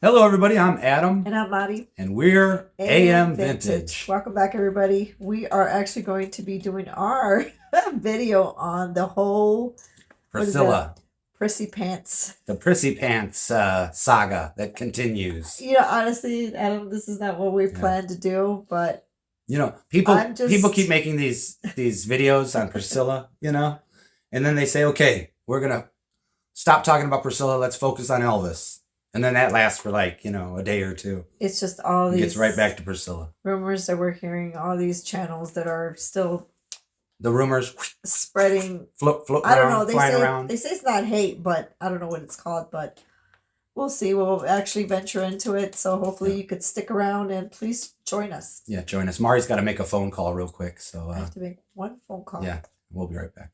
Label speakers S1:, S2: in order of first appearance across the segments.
S1: Hello, everybody. I'm Adam,
S2: And I'm Lottie.
S1: and we're AM Vintage.
S2: Welcome back, everybody. We are actually going to be doing our video on the whole
S1: Priscilla,
S2: Prissy Pants.
S1: the Prissy Pants saga that continues.
S2: Honestly, Adam, this is not what we planned to do, but
S1: people keep making these videos on Priscilla, and then they say, okay, we're gonna stop talking about Priscilla. Let's focus on Elvis. And then that lasts for a day or two.
S2: It's just all these...
S1: It gets right back to Priscilla.
S2: Rumors that we're hearing, all these channels that are still...
S1: The rumors...
S2: Spreading...
S1: Float
S2: I don't know.
S1: around.
S2: They say it's not hate, but I don't know what it's called, but we'll see. We'll actually venture into it. So hopefully you could stick around and please join us.
S1: Yeah, join us. Mari's got to make a phone call real quick. So
S2: I have to make one phone call.
S1: Yeah, we'll be right back.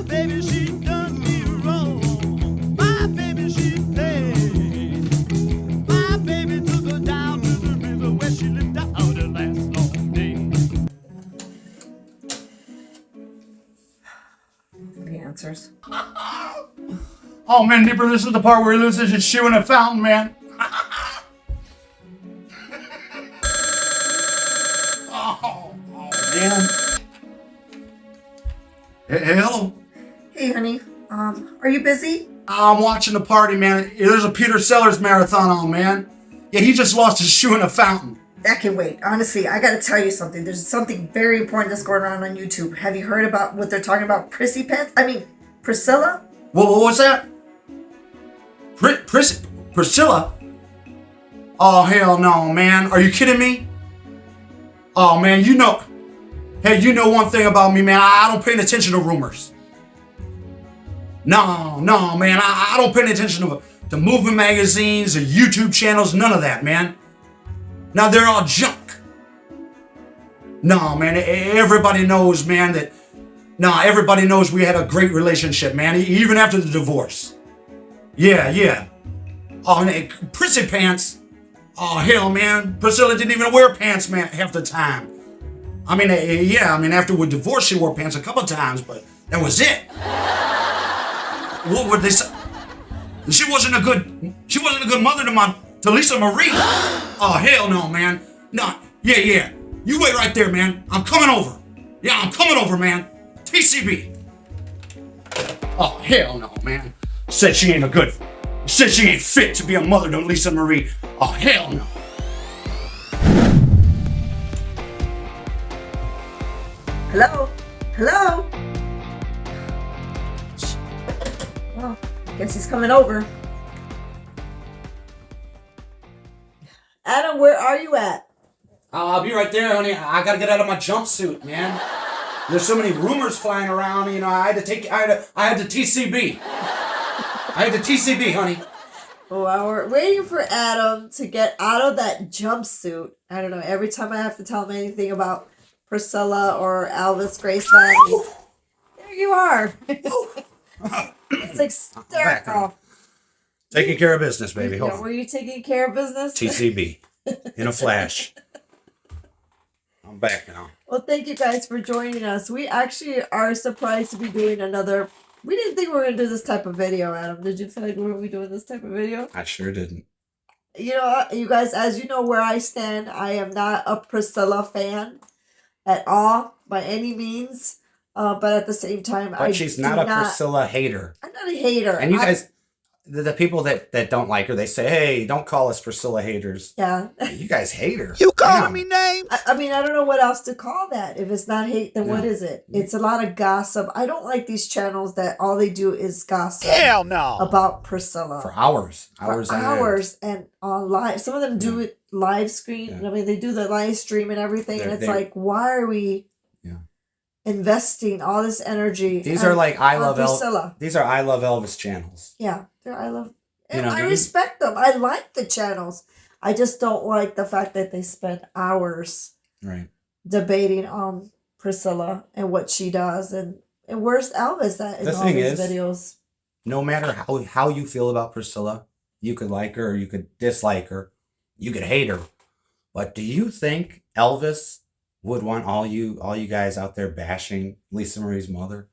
S3: Baby, she done me wrong. My baby, she played. My baby took her down to the river where she lived out the last long day.
S2: The answers.
S4: Oh man, Nipper, this is the part where he loses his shoe in a fountain, man. Oh man. Hey, hello.
S2: Hey, honey. Are you busy?
S4: I'm watching the party, man. There's a Peter Sellers marathon on, man. Yeah, he just lost his shoe in a fountain.
S2: That can wait. Honestly, I gotta tell you something. There's something very important that's going on YouTube. Have you heard about what they're talking about? Prissy Pants? Priscilla?
S4: What's that? Priscilla? Oh, hell no, man. Are you kidding me? Oh, man, Hey, you know one thing about me, man. I don't pay attention to rumors. No, man. I don't pay attention to movie magazines or YouTube channels. None of that, man. Now, they're all junk. No, man. Everybody knows, man, everybody knows we had a great relationship, man. Even after the divorce. Yeah. Oh, and Prissy Pants. Oh, hell, man. Priscilla didn't even wear pants, man, half the time. After we divorced, she wore pants a couple times, but that was it. What would they say? She wasn't a good mother to Lisa Marie. Oh, hell no, man. No, yeah. You wait right there, man. I'm coming over. Yeah, I'm coming over, man. TCB. Oh, hell no, man. Said she ain't fit to be a mother to Lisa Marie. Oh, hell no.
S2: Hello? Well, guess he's coming over. Adam, where are you at?
S1: I'll be right there, honey. I gotta get out of my jumpsuit, man. There's so many rumors flying around. I had to TCB. I had to TCB, honey.
S2: Well, we're waiting for Adam to get out of that jumpsuit. I don't know. Every time I have to tell him anything about Priscilla or Elvis Graceland, there you are. It's hysterical.
S1: Taking care of business, baby. Hold on.
S2: Were you taking care of business?
S1: TCB. In a flash. I'm back now.
S2: Well, thank you guys for joining us. We actually are surprised to be doing another... We didn't think we were going to do this type of video, Adam. Did you feel like we were going to be doing this type of video?
S1: I sure didn't.
S2: You guys, as you know where I stand, I am not a Priscilla fan at all, by any means. But at the same time,
S1: she's not a Priscilla hater.
S2: I'm not a hater.
S1: And you guys... The people that don't like her, they say, hey, don't call us Priscilla haters.
S2: Yeah.
S1: You guys hate her.
S3: You calling me names?
S2: I don't know what else to call that. If it's not hate, then what is it? It's a lot of gossip. I don't like these channels that all they do is gossip.
S3: Hell no.
S2: About Priscilla.
S1: For hours. Hours
S2: and on live. Some of them do it live stream.
S1: Yeah.
S2: They do the live stream and everything. And it's like, why are we investing all this energy?
S1: These are like I love
S2: Priscilla.
S1: These are I love Elvis channels.
S2: Yeah. I respect them. I like the channels. I just don't like the fact that they spend hours debating on Priscilla and what she does and where's Elvis at in all these videos.
S1: No matter how you feel about Priscilla, you could like her or you could dislike her, you could hate her. But do you think Elvis would want all you guys out there bashing Lisa Marie's mother?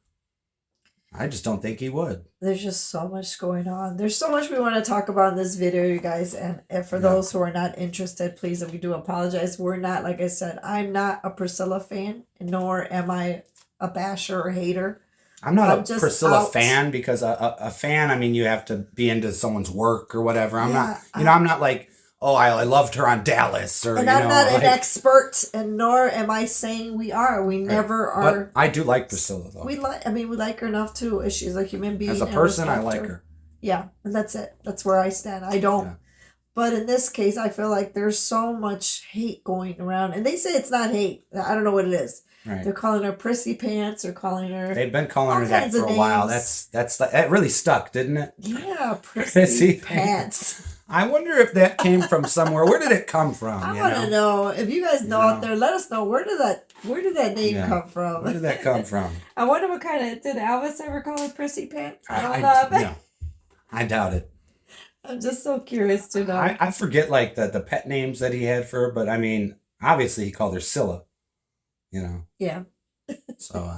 S1: I just don't think he would.
S2: There's just so much going on. There's so much we want to talk about in this video, you guys. And for those who are not interested, please, and we do apologize. We're not, like I said, I'm not a Priscilla fan, nor am I a basher or hater.
S1: I'm not a Priscilla fan because a fan, I mean, you have to be into someone's work or whatever. I'm not, I'm not like, oh, I loved her on Dallas or,
S2: and I'm not an expert, and nor am I saying we are. We never are.
S1: But I do like Priscilla, though.
S2: We like her enough, too. She's a human being.
S1: As a person, I like her.
S2: Yeah, and that's it. That's where I stand. I don't. Yeah. But in this case, I feel like there's so much hate going around. And they say it's not hate. I don't know what it is. Right. They're calling her Prissy Pants. They're calling her...
S1: They've been calling her that for a while. That really stuck, didn't it?
S2: Yeah, Prissy Pants.
S1: I wonder if that came from somewhere. Where did it come from?
S2: I want to know. If you guys know out there, let us know. Where did that name come from?
S1: Where did that come from?
S2: I wonder what kind of... Did Elvis ever call her Prissy Pants? I don't know.
S1: No, I doubt it.
S2: I'm just so curious to know.
S1: I forget like the pet names that he had for her, but I mean, obviously he called her Scylla. You know.
S2: Yeah.
S1: So.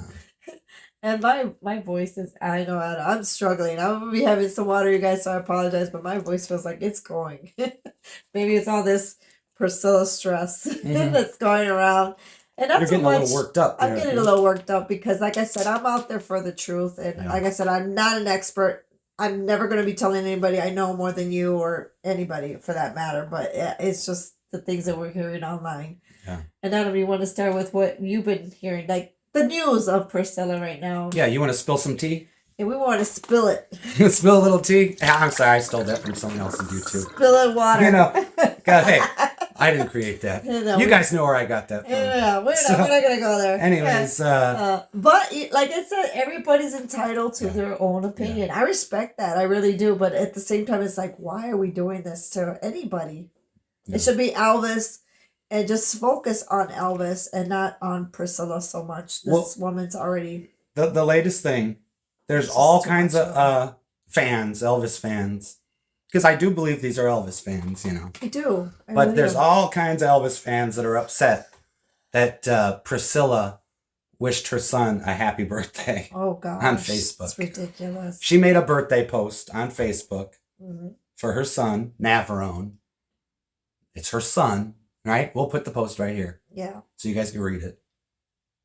S2: And my voice is, I know, I'm struggling. I'm going to be having some water, you guys, so I apologize, but my voice feels like it's going. Maybe it's all this Priscilla stress that's going around. And not
S1: You're getting a little worked up.
S2: I'm getting a little worked up because, like I said, I'm out there for the truth. And like I said, I'm not an expert. I'm never going to be telling anybody I know more than you or anybody for that matter. But it's just the things that we're hearing online.
S1: Yeah.
S2: And Adam, you want to start with what you've been hearing, like the news of Priscilla right now.
S1: Yeah, you want to spill some tea?
S2: Yeah, we want to spill it.
S1: Spill a little tea? I'm sorry, I stole that from someone else's YouTube.
S2: Spill it water.
S1: You know, God, hey, I didn't create that. You guys know where I got that from.
S2: Yeah, we're not going to go there.
S1: Anyways.
S2: But like I said, everybody's entitled to their own opinion. I respect that. I really do. But at the same time, it's like, why are we doing this to anybody? Yeah. It should be Elvis. And just focus on Elvis and not on Priscilla so much. This woman's already...
S1: The latest thing, there's all kinds of fans, Elvis fans. Because I do believe these are Elvis fans, you know.
S2: I do.
S1: But there's all kinds of Elvis fans that are upset that Priscilla wished her son a happy birthday.
S2: Oh, gosh.
S1: On Facebook.
S2: It's ridiculous.
S1: She made a birthday post on Facebook for her son, Navarone. It's her son. Right? We'll put the post right here.
S2: Yeah.
S1: So you guys can read it.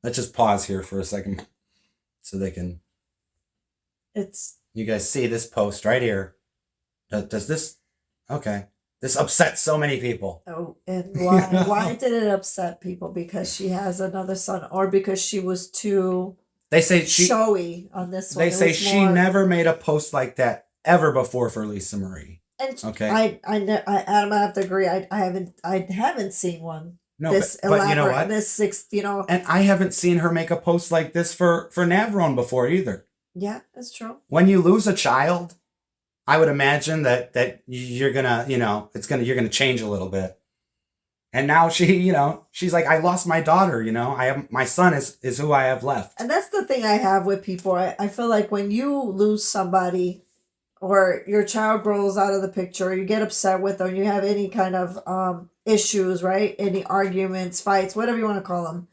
S1: Let's just pause here for a second so they can... You guys see this post right here. Does this... Okay. This upsets so many people.
S2: Oh, and why? Why did it upset people? Because she has another son or because she was too showy on this one?
S1: They say she never made a post like that ever before for Lisa Marie.
S2: And okay. Adam, I have to agree. I haven't seen one.
S1: No,
S2: this
S1: but you know what?
S2: This 6, you know.
S1: And I haven't seen her make a post like this for Navarone before either.
S2: Yeah, that's true.
S1: When you lose a child, I would imagine that you're gonna, you know, you're gonna change a little bit. And now she's like, I lost my daughter. You know, I have my son is who I have left.
S2: And that's the thing I have with people. I feel like when you lose somebody, or your child grows out of the picture, or you get upset with them, you have any kind of issues, right? Any arguments, fights, whatever you want to call them.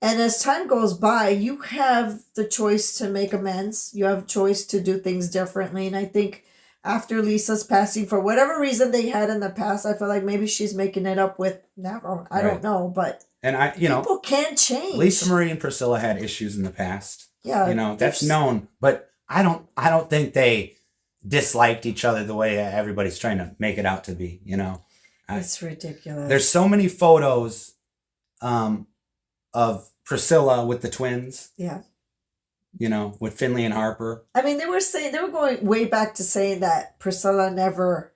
S2: And as time goes by, you have the choice to make amends. You have a choice to do things differently. And I think after Lisa's passing, for whatever reason they had in the past, I feel like maybe she's making it up with Navarone. I don't know, but
S1: and
S2: people can change.
S1: Lisa Marie and Priscilla had issues in the past.
S2: Yeah.
S1: You know, that's known. But I don't think they disliked each other the way everybody's trying to make it out to be, you know.
S2: It's ridiculous.
S1: There's so many photos of Priscilla with the twins.
S2: Yeah.
S1: You know, with Finley and Harper.
S2: I mean, they were going way back to saying that Priscilla never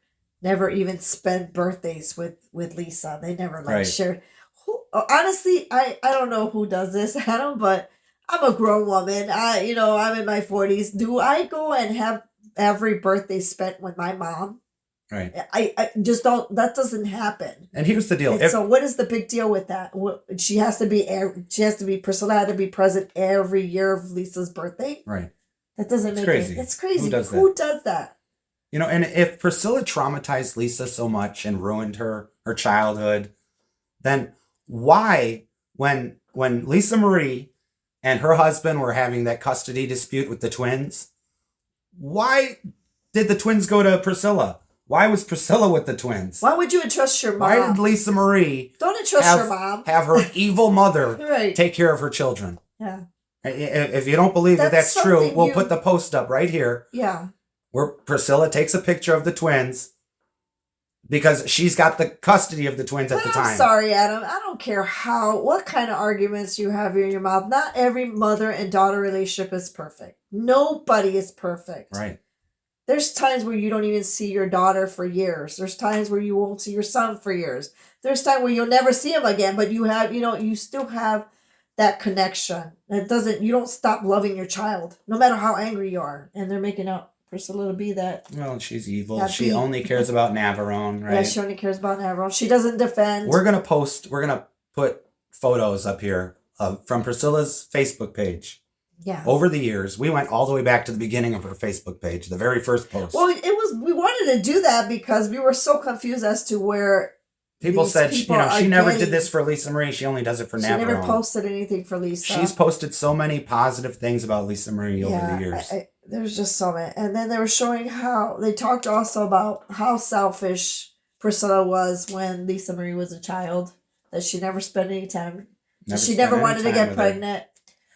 S2: even spent birthdays with Lisa. They never shared. Honestly, I don't know who does this, Adam, but I'm a grown woman. I'm in my 40s. Do I go and have every birthday spent with my mom?
S1: Right.
S2: I just don't. That doesn't happen.
S1: And here's the deal.
S2: So what is the big deal with that? She has to be. Priscilla had to be present every year of Lisa's birthday.
S1: Right.
S2: That doesn't make
S1: crazy.
S2: It's crazy.
S1: Who
S2: does that?
S1: You know, and if Priscilla traumatized Lisa so much and ruined her childhood, then why, when Lisa Marie and her husband were having that custody dispute with the twins, why did the twins go to Priscilla? Why was Priscilla with the twins?
S2: Why would you entrust your mom?
S1: Why did Lisa Marie
S2: don't entrust your mom?
S1: Have her evil mother
S2: right.
S1: take care of her children?
S2: Yeah.
S1: If you don't believe that's true, we'll put the post up right here.
S2: Yeah.
S1: Where Priscilla takes a picture of the twins because she's got the custody of the twins at the time.
S2: I'm sorry, Adam. I don't care what kind of arguments you have in your mouth. Not every mother and daughter relationship is perfect. Nobody is perfect.
S1: Right.
S2: There's times where you don't even see your daughter for years. There's times where you won't see your son for years. There's times where you'll never see him again, but you have, you still have that connection. You don't stop loving your child, no matter how angry you are. And they're making out Priscilla to be that.
S1: Well, she's evil. She only cares about Navarone, right?
S2: Yeah, she only cares about Navarone. She doesn't defend.
S1: We're going to put photos up here from Priscilla's Facebook page.
S2: Yeah.
S1: Over the years, we went all the way back to the beginning of her Facebook page, the very first post.
S2: Well, we wanted to do that because we were so confused as to where
S1: people said, she never did this for Lisa Marie. She only does it for Navarone.
S2: She never posted anything for Lisa.
S1: She's posted so many positive things about Lisa Marie over the years.
S2: There's just so many. And then they were showing how they talked also about how selfish Priscilla was when Lisa Marie was a child, that she never spent any time. She never wanted to get pregnant.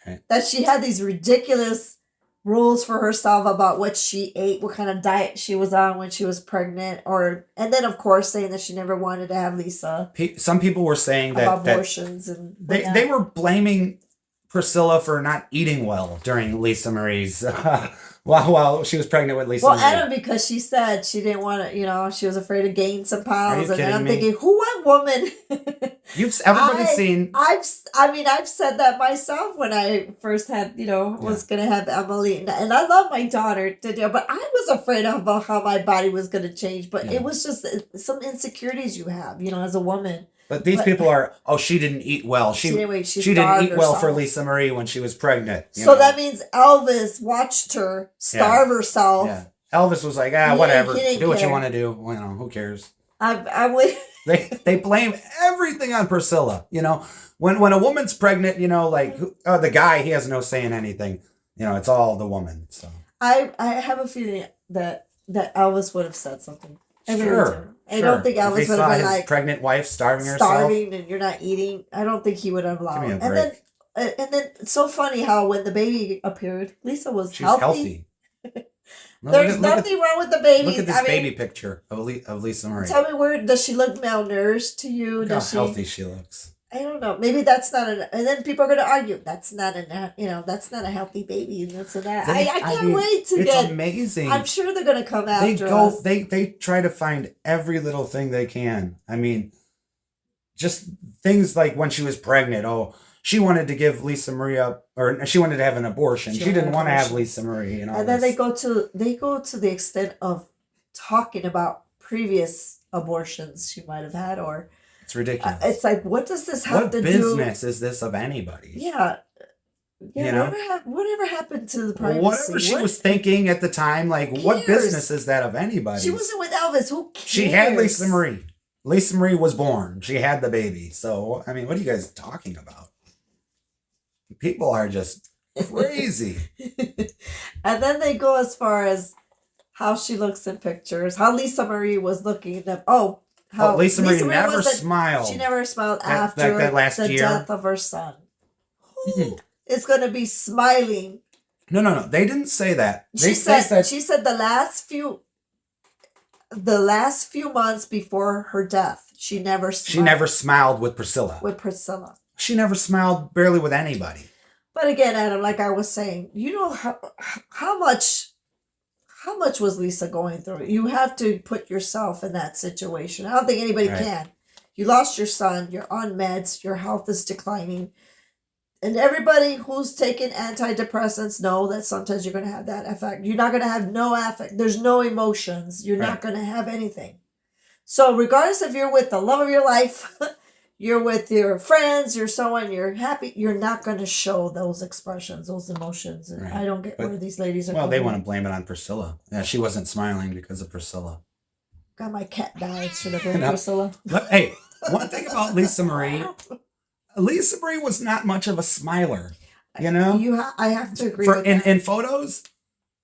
S2: Right. That she had these ridiculous rules for herself about what she ate, what kind of diet she was on when she was pregnant, and then of course saying that she never wanted to have Lisa.
S1: Some people were saying that
S2: abortions and
S1: they were blaming Priscilla for not eating well during Lisa Marie's while she was pregnant with Lisa Marie.
S2: Well, Adam, because she said she didn't want to, she was afraid to gain some pounds. And I'm thinking, what woman?
S1: Everybody's seen.
S2: I've said that myself when I first had, was going to have Emily. And I love my daughter, but I was afraid of how my body was going to change. But it was just some insecurities you have, as a woman.
S1: But these people are, she didn't eat well. She didn't eat well for Lisa Marie when she was pregnant.
S2: So that means Elvis watched her starve herself. Yeah.
S1: Elvis was like, whatever. Do what you want to do. Who cares? They blame everything on Priscilla. When a woman's pregnant, the guy, he has no say in anything. It's all the woman. So
S2: I have a feeling that Elvis would have said something.
S1: Sure.
S2: I don't think Elvis would have been like
S1: pregnant wife starving herself,
S2: and you're not eating. I don't think he would have allowed it. And then it's so funny how when the baby appeared, Lisa was healthy. There's nothing wrong with the baby.
S1: Look at this baby picture of Lisa Marie.
S2: Tell me, does she look malnourished to you?
S1: Look how healthy she looks.
S2: I don't know. Maybe that's not and then people are going to argue that's not that's not a healthy baby. And that's that. I can't wait to get.
S1: It's amazing.
S2: I'm sure they're going to come after us.
S1: They try to find every little thing they can. I mean, just things like when she was pregnant. Oh, she wanted to give Lisa Marie up, or she wanted to have an abortion. She didn't want to have Lisa Marie. And
S2: then they go to the extent of talking about previous abortions she might have had, or.
S1: It's ridiculous.
S2: It's like, what does this have to do?
S1: What business is this of anybody?
S2: Yeah. Whatever happened to the privacy?
S1: Whatever she was thinking at the time, what business is that of anybody?
S2: She wasn't with Elvis. Who cares?
S1: She had Lisa Marie. Lisa Marie was born. She had the baby. So, I mean, what are you guys talking about? People are just crazy.
S2: And then they go as far as how she looks in pictures, how Lisa Marie was looking at how
S1: Lisa Marie never smiled.
S2: She never smiled after the death of her son. Who is going to be smiling?
S1: No. They didn't say that.
S2: She said the last few months before her death, she never smiled.
S1: She never smiled with Priscilla. She never smiled barely with anybody.
S2: But again, Adam, like I was saying, how much was Lisa going through? You have to put yourself in that situation. I don't think anybody can. You lost your son. You're on meds. Your health is declining. And everybody who's taking antidepressants know that sometimes you're going to have that effect. You're not going to have no affect. There's no emotions. You're not going to have anything. So regardless if you're with the love of your life, you're with your friends, you're someone, you're happy, you're not going to show those expressions, those emotions. And I don't get where these ladies are
S1: Well, they want to blame it on Priscilla. Yeah, she wasn't smiling because of Priscilla.
S2: God, my cat died. Should have been Priscilla.
S1: Hey, one thing about Lisa Marie was not much of a smiler. You know,
S2: I have to agree with that.
S1: In photos.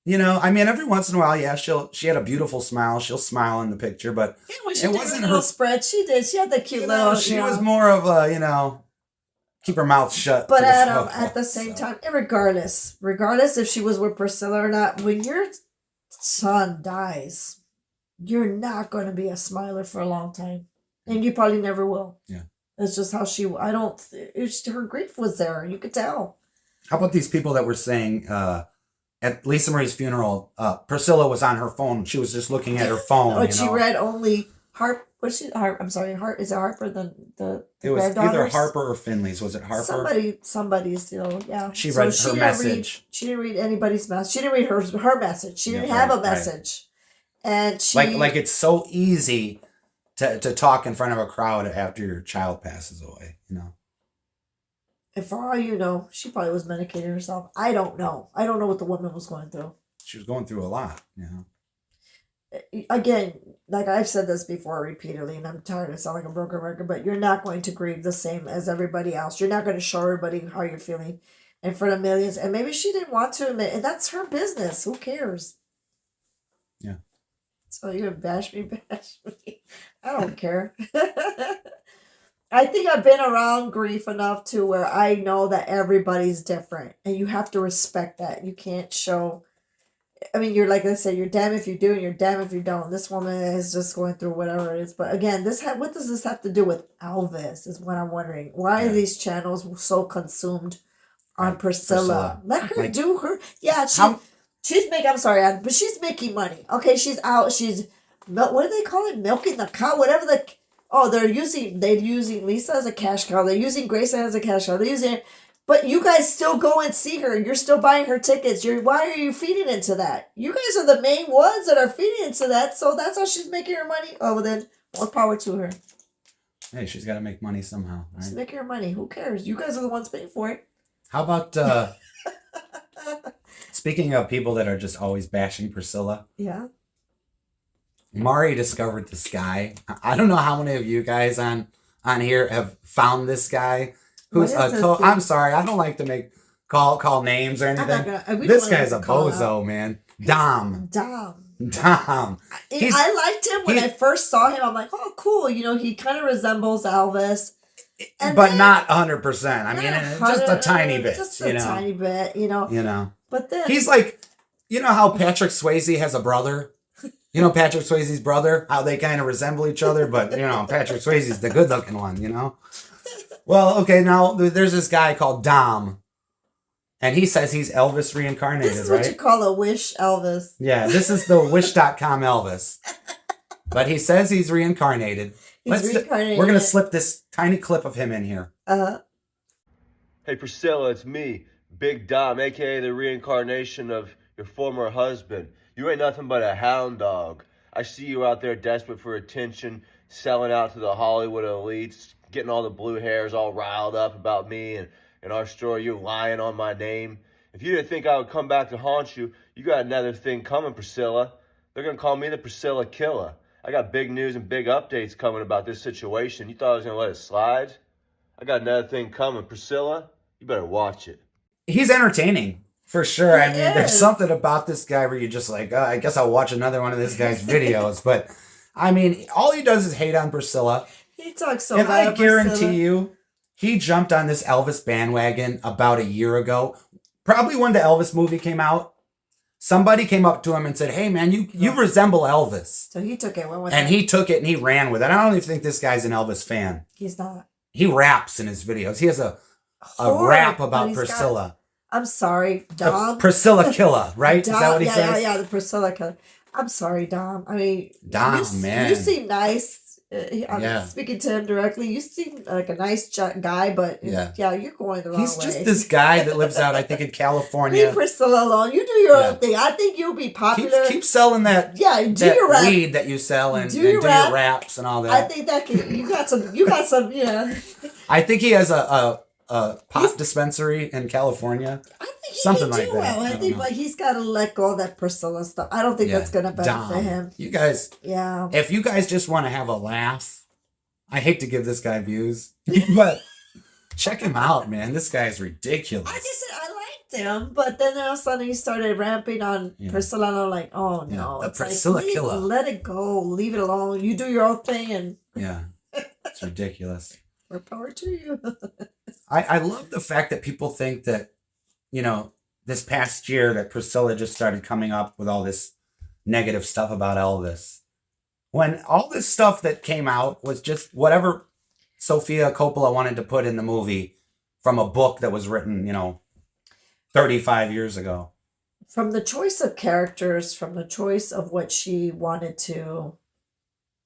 S1: You know, I mean, every once in a while, yeah, she had a beautiful smile. She'll smile in the picture, but
S2: yeah, when she wasn't her spread. She did. She had the cute little.
S1: She was more of a, keep her mouth shut.
S2: But at the same time, regardless if she was with Priscilla or not, when your son dies, you're not going to be a smiler for a long time, and you probably never will.
S1: Yeah,
S2: it's just how she. Her grief was there. You could tell.
S1: How about these people that were saying? At Lisa Marie's funeral, Priscilla was on her phone. She was just looking at her phone.
S2: She read only Harp. I'm sorry, Harp. Is it Harper? The
S1: it was either Harper or Finley's. Was it Harper?
S2: Somebody's. Yeah.
S1: She read her message.
S2: She didn't read anybody's message. She didn't read her message. She didn't have a message, and she
S1: like it's so easy to talk in front of a crowd after your child passes away.
S2: And for all you know, she probably was medicating herself. I don't know. I don't know what the woman was going through.
S1: She was going through a lot,
S2: Again, like I've said this before repeatedly, and I'm tired of sounding like a broken record, but you're not going to grieve the same as everybody else. You're not going to show everybody how you're feeling in front of millions. And maybe she didn't want to admit, and that's her business. Who cares?
S1: Yeah.
S2: So you bash me. I don't care. I think I've been around grief enough to where I know that everybody's different, and you have to respect that. You can't show. I mean, you're like I said, you're damn if you do, and you're damn if you don't. This woman is just going through whatever it is. But again, what does this have to do with Elvis? Is what I'm wondering. Why are these channels so consumed on Priscilla? Let her do her. Yeah, she's making. I'm sorry, but she's making money. Okay, she's out. She's what do they call it? Milking the cow. Whatever the. Oh, they're using Lisa as a cash cow. They're using Grace as a cash cow. They're using, but you guys still go and see her. You're still buying her tickets. Why are you feeding into that? You guys are the main ones that are feeding into that. So that's how she's making her money. Oh, well then, more power to her.
S1: Hey, she's got to make money somehow, right?
S2: She's making her money. Who cares? You guys are the ones paying for it.
S1: How about speaking of people that are just always bashing Priscilla?
S2: Yeah.
S1: Mari discovered this guy. I don't know how many of you guys on here have found this guy who's I'm sorry, I don't like to call names or anything. This guy's a bozo, man. Dom.
S2: I liked him when I first saw him. I'm like, oh, cool. He kind of resembles Elvis.
S1: But not 100%. I mean, just a tiny bit.
S2: Just a tiny bit, But then
S1: he's like, how Patrick Swayze has a brother? Patrick Swayze's brother, how they kind of resemble each other, but, Patrick Swayze's the good-looking one, Well, okay, now there's this guy called Dom, and he says he's Elvis reincarnated, right?
S2: This is what you call a wish Elvis.
S1: Yeah, this is the wish.com Elvis. But he says he's reincarnated. We're going to slip this tiny clip of him in here.
S5: Hey, Priscilla, it's me, Big Dom, a.k.a. the reincarnation of your former husband. You ain't nothing but a hound dog. I see you out there desperate for attention, selling out to the Hollywood elites, getting all the blue hairs all riled up about me and our story. You're lying on my name. If you didn't think I would come back to haunt you, you got another thing coming, Priscilla. They're going to call me the Priscilla Killer. I got big news and big updates coming about this situation. You thought I was going to let it slide? I got another thing coming, Priscilla. You better watch it.
S1: He's entertaining. For sure. I mean, there's something about this guy where you're just like, oh, I guess I'll watch another one of this guy's videos. But, I mean, all he does is hate on Priscilla.
S2: He talks so
S1: bad. And I guarantee
S2: Priscilla.
S1: you, he jumped on this Elvis bandwagon about a year ago. Probably when the Elvis movie came out. Somebody came up to him and said, hey, man, you resemble Elvis.
S2: So he took it.
S1: He took it and he ran with it. I don't even think this guy's an Elvis fan.
S2: He's not.
S1: He raps in his videos. He has a rap about Priscilla.
S2: I'm sorry, Dom.
S1: Priscilla Killer, right? Is that what he says?
S2: Yeah, the Priscilla Killer. I'm sorry, Dom. I mean,
S1: Dom, man.
S2: You seem nice. I'm speaking to him directly. You seem like a nice guy, but you're going the wrong way.
S1: He's just this guy that lives out, I think, in California.
S2: Leave Priscilla alone. You do your own thing. I think you'll be popular.
S1: Keep selling that.
S2: Yeah, do your rap.
S1: Weed that you sell and do your raps and all that.
S2: I think that you got some. Yeah.
S1: I think he has a pot dispensary in California.
S2: I think
S1: something like that.
S2: Well. I think, but he's got to let go of that Priscilla stuff. I don't think that's going to benefit him.
S1: You guys, if you guys just want to have a laugh, I hate to give this guy views, but Check him out, man. This guy is ridiculous.
S2: I just said I liked him, but then all of a sudden he started ramping on Priscilla, and I'm like, oh no,
S1: the
S2: it's
S1: Priscilla
S2: like,
S1: killer.
S2: Let it go, leave it alone. You do your own thing, and
S1: it's ridiculous.
S2: More power to you.
S1: I love the fact that people think that, this past year that Priscilla just started coming up with all this negative stuff about Elvis. When all this stuff that came out was just whatever Sofia Coppola wanted to put in the movie from a book that was written, 35 years ago.
S2: From the choice of characters, from the choice of what she wanted to,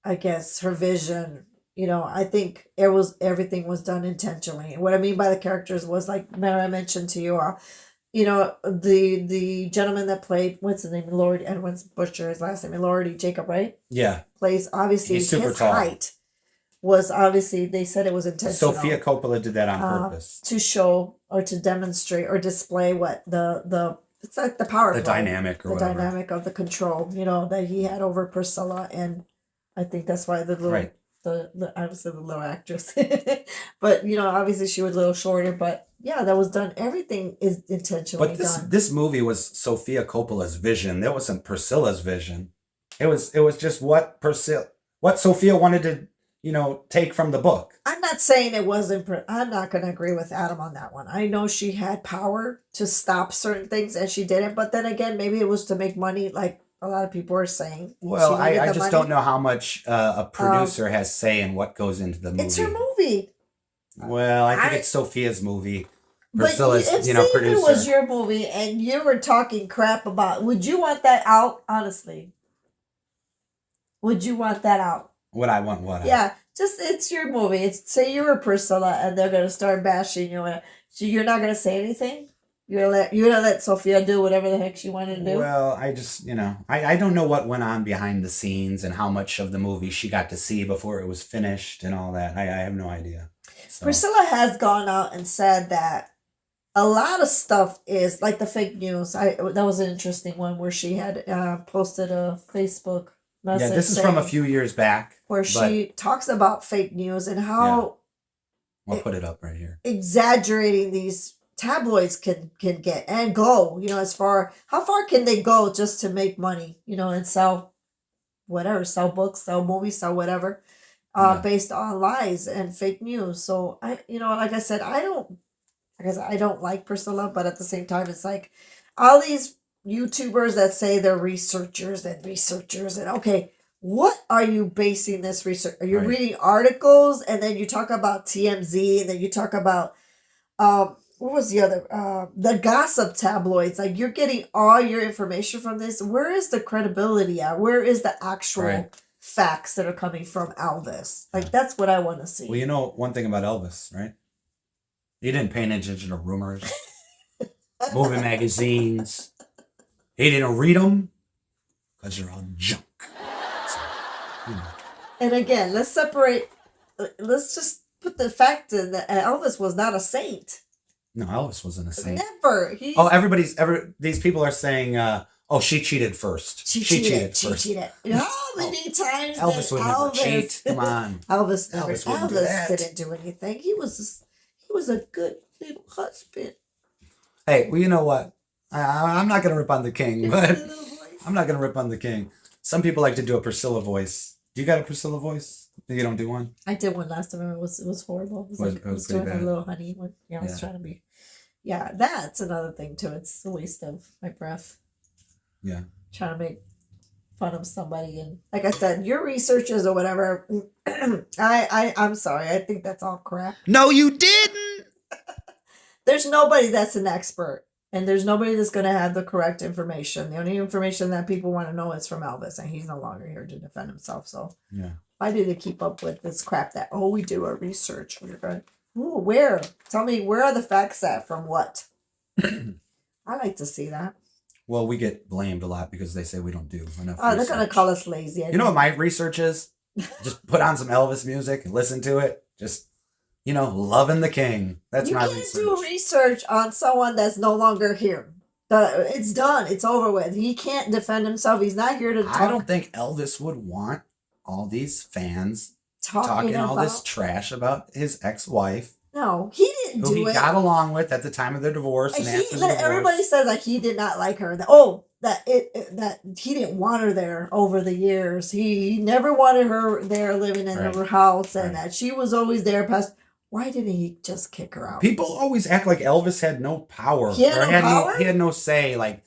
S2: I guess, her vision, I think everything was done intentionally. And what I mean by the characters was, like Mary mentioned to you, the gentleman that played, what's his name? Lord Edwin's butcher, his last name, Lordy Jacob, right?
S1: Yeah.
S2: Plays, obviously,
S1: He's super
S2: his
S1: tall.
S2: height was obviously, they said it was intentional.
S1: Sofia Coppola did that on purpose.
S2: To show or to demonstrate or display what the it's like the power
S1: The
S2: play,
S1: dynamic or
S2: the
S1: whatever.
S2: dynamic of the control, that he had over Priscilla. And I think that's why the little,
S1: Right.
S2: the I would say the little actress, but obviously she was a little shorter, but yeah, that was done. Everything is intentionally
S1: But
S2: done.
S1: this movie was Sofia Coppola's vision. That wasn't Priscilla's vision. It was just what Sofia wanted to, take from the book.
S2: I'm not saying it wasn't. I'm not going to agree with Adam on that one. I know she had power to stop certain things and she didn't. But then again, maybe it was to make money, like a lot of people are saying.
S1: Well,
S2: She needed
S1: I
S2: the
S1: just
S2: money.
S1: don't know how much a producer has say in what goes into the movie.
S2: It's her movie.
S1: Well, I think it's Sophia's movie.
S2: But
S1: Priscilla's,
S2: if
S1: producer.
S2: if it was your movie and you were talking crap about, would you want that out? Honestly, would you want that out?
S1: Would I want what?
S2: Yeah, just it's your movie. It's say you were Priscilla and they're gonna start bashing you, so you're not gonna say anything. You're gonna let Sophia do whatever the heck she wanted to do.
S1: Well, I just I don't know what went on behind the scenes and how much of the movie she got to see before it was finished and all that. I have no idea. So.
S2: Priscilla has gone out and said that a lot of stuff is like the fake news. That was an interesting one where she had posted a Facebook message.
S1: Yeah, this is from a few years back.
S2: Where she talks about fake news and how
S1: I'll put it up right here.
S2: Exaggerating these tabloids can get and go, as far how far can they go just to make money, and sell whatever, sell books, sell movies, sell whatever, based on lies and fake news. So like I said, I don't like Priscilla, but at the same time, it's like all these YouTubers that say they're researchers and okay, what are you basing this research? Are you reading articles and then you talk about TMZ and then you talk about what was the other the gossip tabloids? Like you're getting all your information from this. Where is the credibility at? Where is the actual facts that are coming from Elvis? Like that's what I want to see.
S1: Well, one thing about Elvis, right? He didn't pay any attention to rumors, movie magazines. He didn't read them because they're all junk. So,
S2: And again, let's just put the fact in that Elvis was not a saint.
S1: No, Elvis wasn't a saint.
S2: Never.
S1: These people are saying, she cheated first. She cheated first.
S2: How many times
S1: Elvis would never cheat. Come on.
S2: Elvis didn't do anything. He was a good little husband.
S1: Hey, well, you know what? I'm not going to rip on the king, but I'm not going to rip on the king. Some people like to do a Priscilla voice. Do you got a Priscilla voice? You don't do one?
S2: I did one last time. It was horrible. It was
S1: pretty
S2: doing
S1: bad.
S2: a little honey one. I was trying to be. Yeah, that's another thing too. It's a waste of my breath.
S1: Yeah.
S2: Trying to make fun of somebody, and like I said, your researchers or whatever. I'm sorry. I think that's all crap.
S1: No, you didn't.
S2: There's nobody that's an expert, and there's nobody that's going to have the correct information. The only information that people want to know is from Elvis, and he's no longer here to defend himself. So why do they keep up with this crap that we do our research? We're going, where? Tell me, where are the facts at? From what? I like to see that.
S1: Well, we get blamed a lot because they say we don't do enough.
S2: They're going to call us lazy.
S1: You know what my research is? Just put on some Elvis music and listen to it. Just, loving the king. That's my research.
S2: You can't do research on someone that's no longer here. It's done. It's over with. He can't defend himself. He's not here to talk.
S1: I don't think Elvis would want all these fans talking all this trash about his ex-wife
S2: No, he didn't
S1: who
S2: do
S1: he
S2: it.
S1: got along with at the time of their divorce. And after the divorce.
S2: Everybody says like he did not like her. That he didn't want her there over the years. He never wanted her there living in her house, and that she was always there past. Why didn't he just kick her out?
S1: People always act like Elvis had no power.
S2: He had
S1: no say. Like,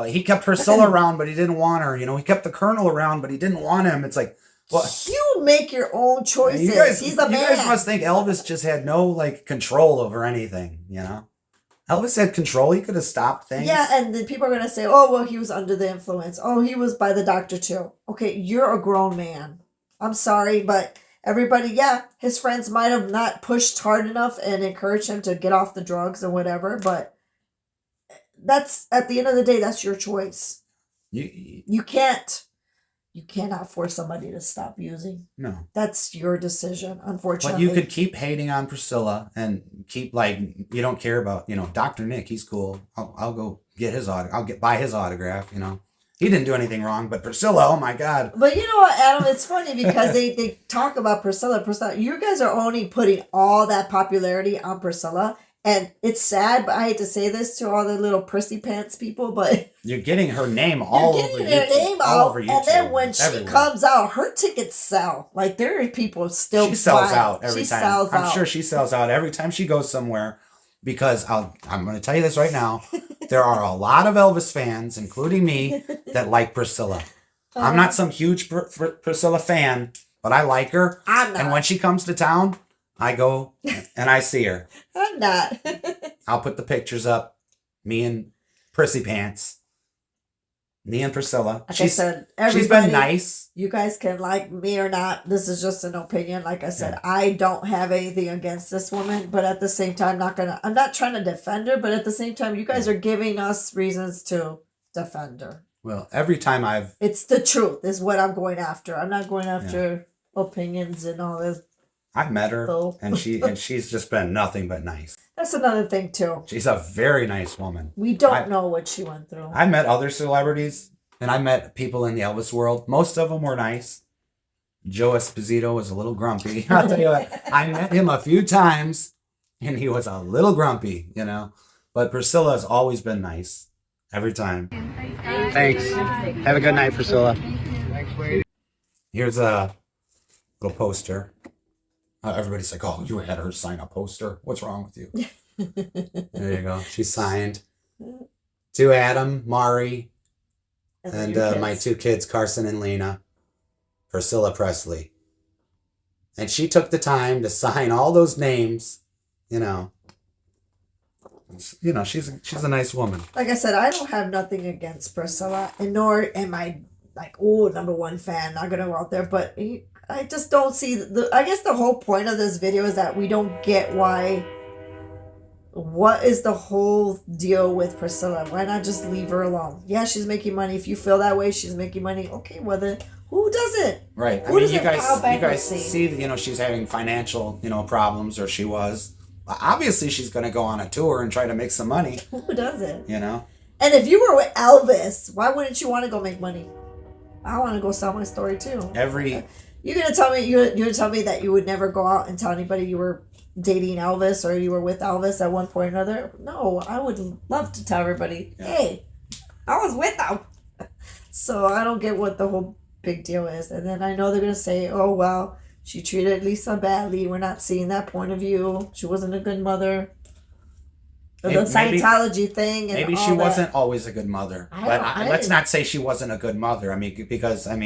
S1: he kept Priscilla around, but he didn't want her. You know, he kept the Colonel around, but he didn't want him. It's like, well,
S2: you make your own choices. He's a man.
S1: You guys must think Elvis just had no like control over anything. You know, Elvis had control. He could have stopped things.
S2: Yeah, and then people are gonna say, "Oh, well, he was under the influence. Oh, he was by the doctor too." Okay, you're a grown man. I'm sorry, but. Everybody, his friends might have not pushed hard enough and encouraged him to get off the drugs or whatever, but that's, at the end of the day, that's your choice. You cannot force somebody to stop using.
S1: No.
S2: That's your decision, unfortunately.
S1: But you could keep hating on Priscilla and keep, like, you don't care about, Dr. Nick, he's cool. I'll go get his autograph. Buy his autograph, He didn't do anything wrong, but Priscilla, oh my God.
S2: But you know what, Adam, it's funny because they talk about Priscilla. You guys are only putting all that popularity on Priscilla. And it's sad, but I hate to say this to all the little prissy pants people, but...
S1: You're getting her name all over YouTube.
S2: And then when she comes out, her tickets sell. Like, there are people still
S1: She sells out every
S2: time.
S1: I'm sure she sells out every time she goes somewhere. Because I'm going to tell you this right now. There are a lot of Elvis fans, including me, that like Priscilla. I'm not some huge Priscilla fan, but I like her.
S2: I'm not.
S1: And when she comes to town, I go and I see her.
S2: I'm not.
S1: I'll put the pictures up. Me and Prissy Pants. Me and Priscilla.
S2: Like I said,
S1: she's been nice.
S2: You guys can like me or not. This is just an opinion. Like I said, I don't have anything against this woman, but at the same time, I'm not trying to defend her, but at the same time, you guys are giving us reasons to defend her.
S1: Well, every time
S2: it's the truth is what I'm going after. I'm not going after opinions and all this.
S1: I've met her and she's just been nothing but nice.
S2: That's another thing too.
S1: She's a very nice woman.
S2: We don't know what she went through.
S1: I met other celebrities and I met people in the Elvis world. Most of them were nice. Joe Esposito was a little grumpy. I'll tell you what, I met him a few times and he was a little grumpy, But Priscilla's always been nice. Every time. Thanks. Have a good night, Priscilla. Here's a little poster. Everybody's like, oh, you had her sign a poster. What's wrong with you? There you go. She signed. To Adam, Mari, and my two kids, Carson and Lena. Priscilla Presley. And she took the time to sign all those names, she's a nice woman.
S2: Like I said, I don't have nothing against Priscilla, and nor am I like, number one fan. Not gonna go out there, but I just don't see I guess the whole point of this video is that we don't get what is the whole deal with Priscilla? Why not just leave her alone? Yeah, she's making money. If you feel that way, she's making money. Okay, well then, who doesn't?
S1: Right. I mean, you guys see that, she's having financial, problems, or she was. Obviously, she's going to go on a tour and try to make some money.
S2: Who doesn't?
S1: And
S2: if you were with Elvis, why wouldn't you want to go make money? I want to go sell my story too. You're gonna tell me you're gonna tell me that you would never go out and tell anybody you were dating Elvis or you were with Elvis at one point or another? No, I would love to tell everybody, hey, I was with them. So I don't get what the whole big deal is. And then I know they're gonna say, oh well, she treated Lisa badly. We're not seeing that point of view. She wasn't a good mother. The Scientology thing. And
S1: maybe she wasn't always a good mother. Let's not say she wasn't a good mother. Because I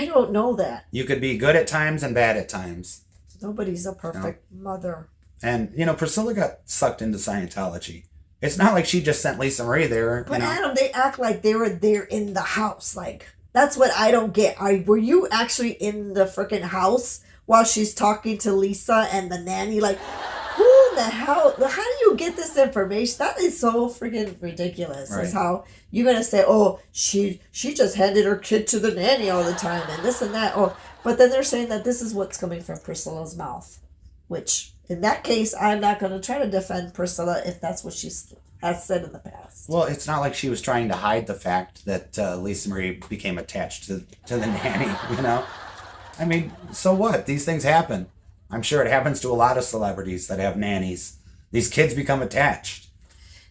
S2: don't know that.
S1: You could be good at times and bad at times.
S2: Nobody's a perfect mother.
S1: And, Priscilla got sucked into Scientology. It's not like she just sent Lisa Marie there.
S2: But Adam, they act like they were there in the house. Like, that's what I don't get. Were you actually in the freaking house while she's talking to Lisa and the nanny? Like, who in the hell? How do you get this information? That is so freaking ridiculous. Right. Is how you're going to say, oh, she just handed her kid to the nanny all the time and this and that. Oh, but then they're saying that this is what's coming from Priscilla's mouth, which in that case, I'm not going to try to defend Priscilla if that's what she has said in the past.
S1: Well, it's not like she was trying to hide the fact that Lisa Marie became attached to the nanny, So what? These things happen. I'm sure it happens to a lot of celebrities that have nannies. These kids become attached.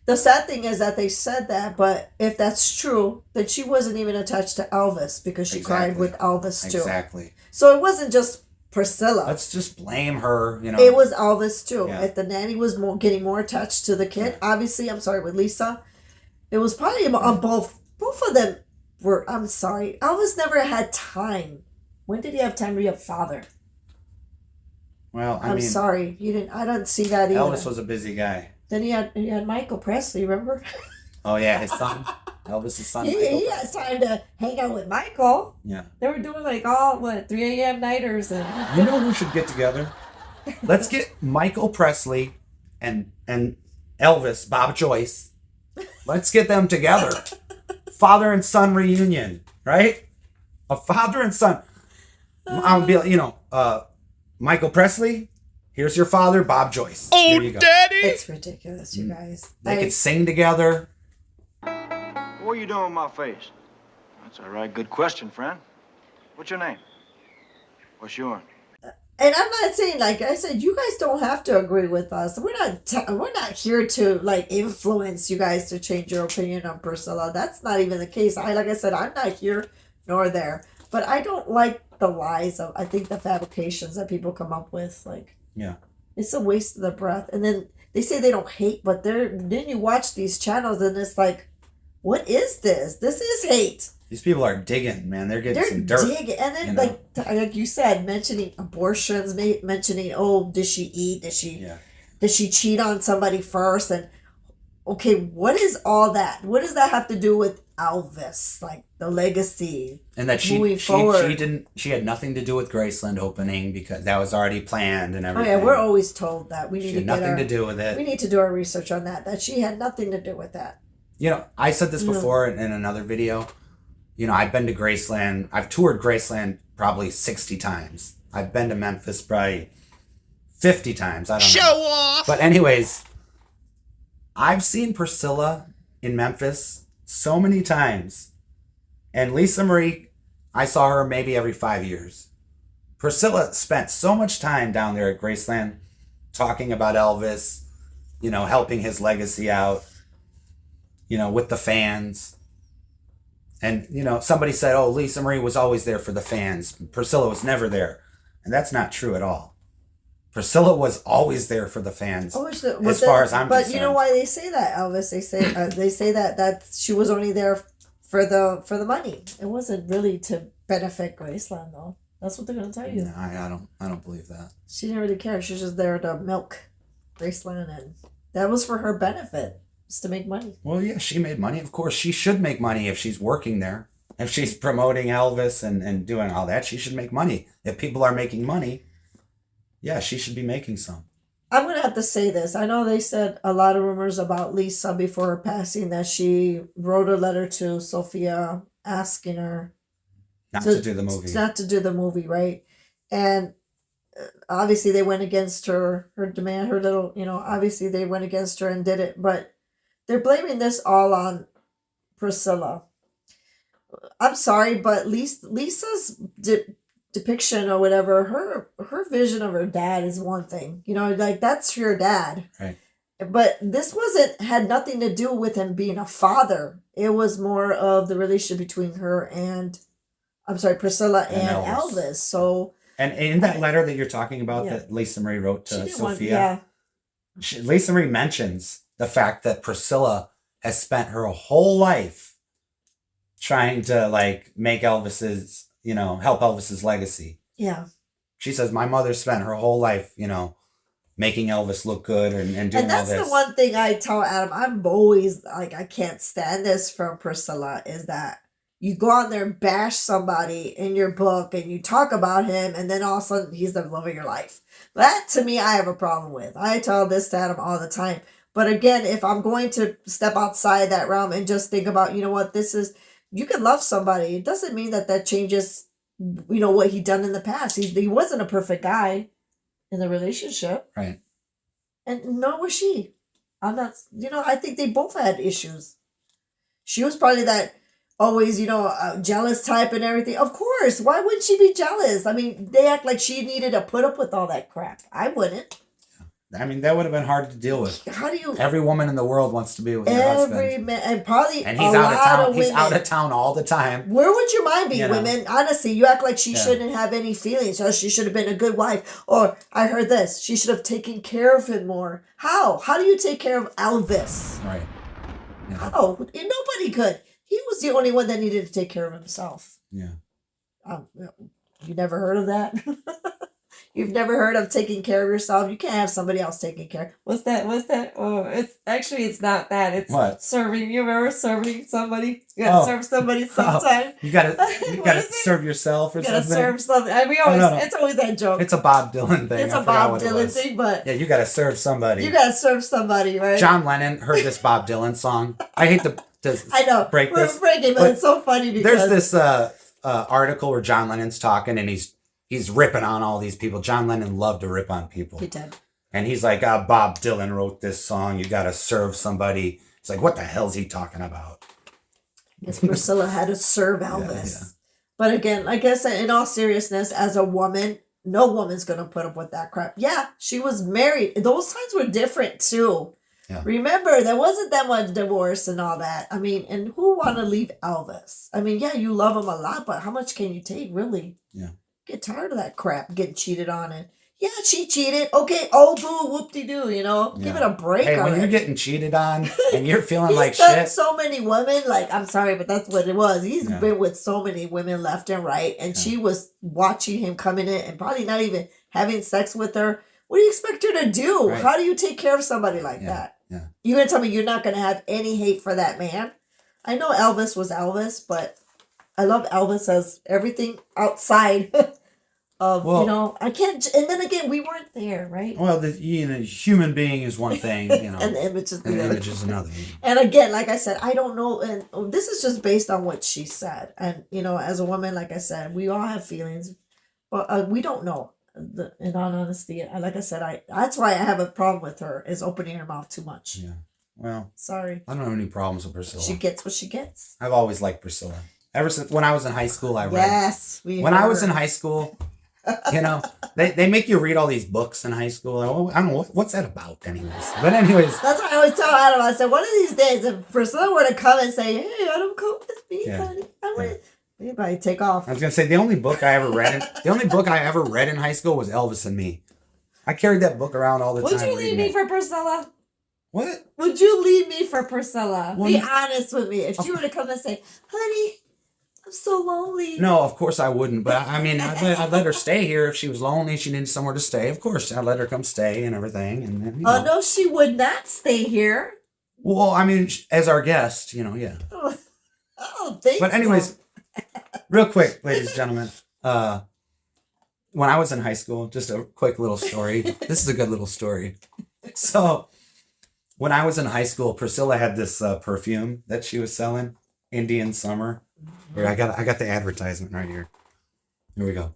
S2: The sad thing is that they said that, but if that's true, then she wasn't even attached to Elvis because she cried with Elvis too.
S1: Exactly.
S2: So it wasn't just Priscilla.
S1: Let's just blame her, you know.
S2: It was Elvis too.
S1: Yeah.
S2: If the nanny was getting more attached to the kid, obviously, I'm sorry, with Lisa, it was probably on both. Both of them were. I'm sorry, Elvis never had time. When did he have time to be a father?
S1: Well,
S2: I'm sorry, he didn't. I don't see that either.
S1: Elvis was a busy guy.
S2: Then he had Michael Presley. Remember?
S1: Oh yeah, his son, Elvis's son.
S2: He had time to hang out with Michael.
S1: Yeah.
S2: They were doing like 3 a.m. nighters and.
S1: You know who should get together? Let's get Michael Presley and Elvis, Bob Joyce. Let's get them together. Father and son reunion, right? A father and son. I would be like, Michael Presley, here's your father, Bob Joyce.
S3: Oh,
S1: Here you go.
S3: Daddy!
S2: It's ridiculous, you guys.
S1: They could sing together.
S6: What are you doing with my face? That's all right. Good question, friend. What's your name? What's yours?
S2: And I'm not saying, like I said, you guys don't have to agree with us. We're not here to like influence you guys to change your opinion on Priscilla. That's not even the case. Like I said, I'm not here nor there. But I don't like the lies I think the fabrications that people come up with. Like,
S1: Yeah.
S2: it's a waste of the breath. And then they say they don't hate, but then you watch these channels and it's like, what is this? This is hate.
S1: These people are digging, man. They're getting some dirt.
S2: Digging. And then, like you said, mentioning abortions, mentioning, did she eat? Did she cheat on somebody first? And, okay, what is all that? What does that have to do with Elvis? Like, the legacy.
S1: And that she had nothing to do with Graceland opening because that was already planned and everything.
S2: Oh, yeah, we're always told that. We need
S1: she had nothing to do with it.
S2: We need to do our research on that she had nothing to do with that.
S1: I said this before in another video. I've been to Graceland. I've toured Graceland probably 60 times. I've been to Memphis probably 50 times. I don't know.
S3: Show off!
S1: But anyways, I've seen Priscilla in Memphis so many times. And Lisa Marie, I saw her maybe every 5 years. Priscilla spent so much time down there at Graceland talking about Elvis, helping his legacy out, with the fans. And, somebody said, Lisa Marie was always there for the fans. Priscilla was never there. And that's not true at all. Priscilla was always there for the fans, as far as I'm concerned.
S2: But you know why they say that, Elvis? They say that she was only there for the money. It wasn't really to benefit Graceland, though. That's what they're gonna tell you.
S1: No, I don't believe that.
S2: She didn't really care. She was just there to milk Graceland, and that was for her benefit, just to make money.
S1: Well, yeah, she made money. Of course, she should make money if she's working there. If she's promoting Elvis and doing all that, she should make money. If people are making money, yeah, she should be making some.
S2: I'm going to have to say this. I know they said a lot of rumors about Lisa before her passing that she wrote a letter to Sophia asking her
S1: not to do the movie.
S2: Not to do the movie, right? And obviously they went against her demand, her little, obviously they went against her and did it. But they're blaming this all on Priscilla. I'm sorry, but Lisa's depiction or whatever, her vision of her dad is one thing, like that's your dad,
S1: right?
S2: But this had nothing to do with him being a father. It was more of the relationship between Priscilla and Elvis. So,
S1: and in that letter that you're talking about that Lisa Marie wrote to Sophia, Lisa Marie mentions the fact that Priscilla has spent her whole life trying to make Elvis's help Elvis's legacy.
S2: Yeah.
S1: She says, my mother spent her whole life, making Elvis look good and doing all this.
S2: And that's the one thing I tell Adam. I'm always I can't stand this from Priscilla is that you go out there and bash somebody in your book and you talk about him and then all of a sudden he's the love of your life. That to me, I have a problem with. I tell this to Adam all the time. But again, if I'm going to step outside that realm and just think about, you can love somebody. It doesn't mean that changes, what he done in the past. He wasn't a perfect guy in the relationship.
S1: Right.
S2: And nor was she. I'm not, I think they both had issues. She was probably that always, jealous type and everything. Of course. Why wouldn't she be jealous? I mean, they act like she needed to put up with all that crap. I wouldn't.
S1: I mean, that would have been hard to deal with.
S2: How do you?
S1: Every woman in the world wants to be with her husband.
S2: Every man, and probably
S1: And
S2: a
S1: he's out of
S2: lot
S1: town.
S2: of
S1: He's
S2: women.
S1: out of town all the time.
S2: Where would your mind be,
S1: You know?
S2: women? Honestly, you act like she
S1: Yeah.
S2: shouldn't have any feelings, or she should have been a good wife. Or I heard this, she should have taken care of him more. How? How do you take care of Elvis?
S1: Right. Yeah.
S2: How? Nobody could. He was the only one that needed to take care of himself.
S1: Yeah.
S2: You never heard of that? You've never heard of taking care of yourself? You can't have somebody else taking care. What's that? Oh, it's not that. It's
S1: What?
S2: serving. You remember serving somebody? You gotta serve somebody sometime.
S1: You gotta
S2: What is it?
S1: serve yourself or
S2: You gotta
S1: something.
S2: serve something. I mean, always,
S1: no.
S2: it's always that joke.
S1: It's a Bob Dylan thing.
S2: It's
S1: I
S2: a
S1: forgot
S2: Bob
S1: what it
S2: Dylan
S1: was.
S2: thing, but
S1: Yeah, you gotta serve somebody.
S2: you gotta serve somebody, right?
S1: John Lennon heard this Bob Dylan song. I hate to
S2: I know.
S1: break
S2: We're
S1: this.
S2: breaking, but it's so funny because
S1: There's this article where John Lennon's talking and he's ripping on all these people. John Lennon loved to rip on people.
S2: he did.
S1: And he's like, Bob Dylan wrote this song. You gotta serve somebody. It's like, what the hell's he talking about?
S2: Yes, Priscilla had to serve Elvis.
S1: yeah.
S2: But again, like I said, in all seriousness, as a woman, no woman's gonna put up with that crap. Yeah, she was married. Those times were different too.
S1: Yeah.
S2: Remember, there wasn't that much divorce and all that. I mean, and who want to leave Elvis? I mean, yeah, you love him a lot, but how much can you take, really?
S1: Yeah.
S2: Get tired of that crap, getting cheated on. And yeah, she cheated. Okay, oh boo, whoop-de-doo, Give
S1: Yeah.
S2: it a break
S1: Hey, when
S2: already.
S1: you're getting cheated on and you're feeling
S2: He's
S1: like
S2: done
S1: shit.
S2: so many women. Like, I'm sorry, but that's what it was. He's
S1: Yeah.
S2: been with so many women left and right, and she was watching him coming in and probably not even having sex with her. What do you expect her to do?
S1: Right.
S2: How do you take care of somebody like
S1: Yeah.
S2: that?
S1: Yeah.
S2: You're gonna tell me you're not gonna have any hate for that man? I know Elvis was Elvis, but I love Elvis as everything outside of
S1: Well-
S2: I can't. And then again, we weren't there, right?
S1: Well, the human being is one thing,
S2: And the image is
S1: and
S2: the
S1: the
S2: other.
S1: image is another.
S2: And again, like I said, I don't know, and this is just based on what she said. And as a woman, like I said, we all have feelings, but we don't know. In all honesty, like I said, that's why I have a problem with her is opening her mouth too much.
S1: Yeah. Well,
S2: Sorry,
S1: I don't have any problems with Priscilla.
S2: she gets what she gets.
S1: I've always liked Priscilla. Ever since when I was in high school, I read.
S2: Yes,
S1: When I was in high school, they make you read all these books in high school. I don't know what's that about, anyways. But anyways,
S2: That's why I always tell Adam. I said, one of these days, if Priscilla were to come and say, "Hey, Adam, come with me,
S1: Yeah.
S2: honey," I would. Anybody take off.
S1: I was gonna say the only book I ever read in high school was Elvis and Me. I carried that book around all the
S2: Would
S1: time.
S2: you leave
S1: reading
S2: me
S1: it.
S2: for Priscilla?
S1: What?
S2: Would you leave me for Priscilla?
S1: Well,
S2: Be
S1: no.
S2: honest with me. If you were to come and say, "Honey, I'm so lonely."
S1: No, of course I wouldn't. But I mean, I'd let her stay here if she was lonely. She needed somewhere to stay. Of course, I'd let her come stay and everything. And then,
S2: Oh no, she would not stay here.
S1: Well, I mean, as our guest, yeah.
S2: Oh, I don't think.
S1: But anyways, real quick, ladies and gentlemen, when I was in high school, just a quick little story. This is a good little story. So, when I was in high school, Priscilla had this perfume that she was selling, Indian Summer. Here, I got the advertisement right here. Here we go.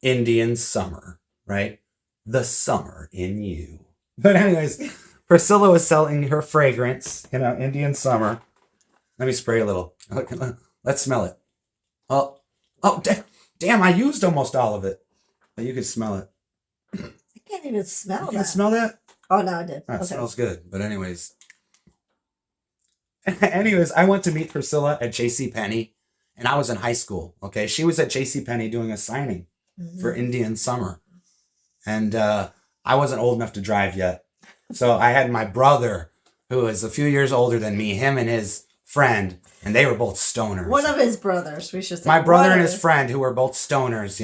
S1: Indian Summer, right? The summer in you. But anyways, Priscilla was selling her fragrance, Indian Summer. Let me spray a little. Let's smell it. Oh, damn, I used almost all of it. But you can smell it.
S2: I can't even smell
S1: You
S2: that.
S1: can smell that?
S2: Oh no, I did.
S1: That
S2: Okay.
S1: smells good. But anyways, I went to meet Priscilla at JCPenney, and I was in high school. Okay, she was at JCPenney doing a signing for Indian Summer, and I wasn't old enough to drive yet, so I had my brother, who is a few years older than me, him and his friend, and they were both stoners.
S2: One of his brothers, we should say.
S1: My brother
S2: One
S1: and
S2: of
S1: his friend, who were both stoners,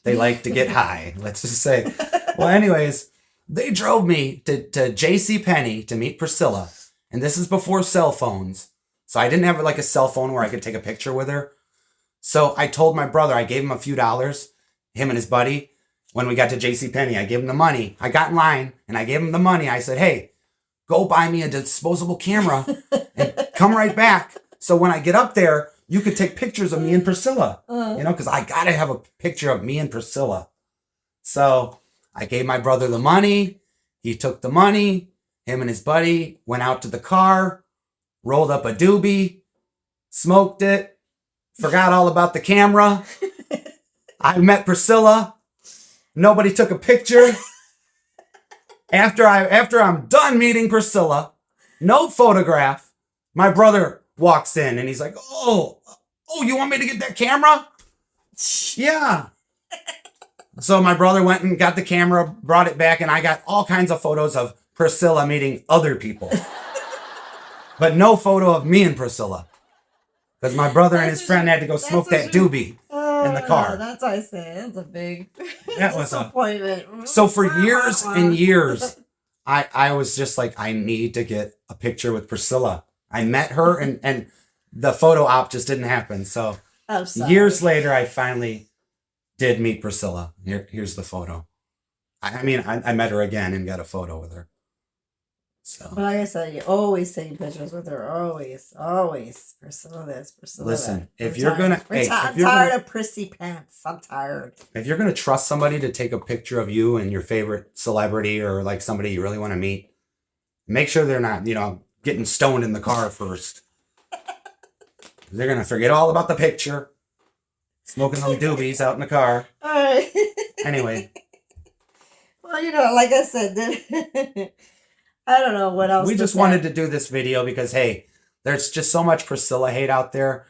S1: they like to get high. Let's just say. Well, anyways, they drove me to JCPenney to meet Priscilla. And this is before cell phones. So I didn't have like a cell phone where I could take a picture with her. So I told my brother, I gave him a few dollars, him and his buddy. When we got to JCPenney, I gave him the money. I got in line and I gave him the money. I said, hey, go buy me a disposable camera and come right back. So when I get up there, you could take pictures of me and Priscilla, because I got to have a picture of me and Priscilla. So I gave my brother the money. He took the money. Him and his buddy went out to the car, rolled up a doobie, smoked it, forgot all about the camera. I met Priscilla. Nobody took a picture. After I'm done meeting Priscilla, no photograph, my brother walks in and he's like, oh, you want me to get that camera? Yeah. So my brother went and got the camera, brought it back, and I got all kinds of photos of Priscilla meeting other people. But no photo of me and Priscilla. Because my brother and his friend had to go smoke that doobie in the car.
S2: That's what I say. That's a big
S1: That was
S2: disappointment.
S1: So for years and years, I was just like, I need to get a picture with Priscilla. I met her and the photo op just didn't happen. So years later, I finally did meet Priscilla. Here's the photo. I mean, I met her again and got a photo with her. So,
S2: but like I said, you always take pictures with her. Always. Priscilla this, Priscilla
S1: listen,
S2: that.
S1: if you're gonna,
S2: I'm tired of prissy pants. I'm tired.
S1: If you're gonna trust somebody to take a picture of you and your favorite celebrity or like somebody you really want to meet, make sure they're not, getting stoned in the car first. They're gonna forget all about the picture. Smoking them doobies out in the car.
S2: All right.
S1: Anyway.
S2: Well, like I said, I don't know what else.
S1: We just wanted to do this video because, hey, there's just so much Priscilla hate out there.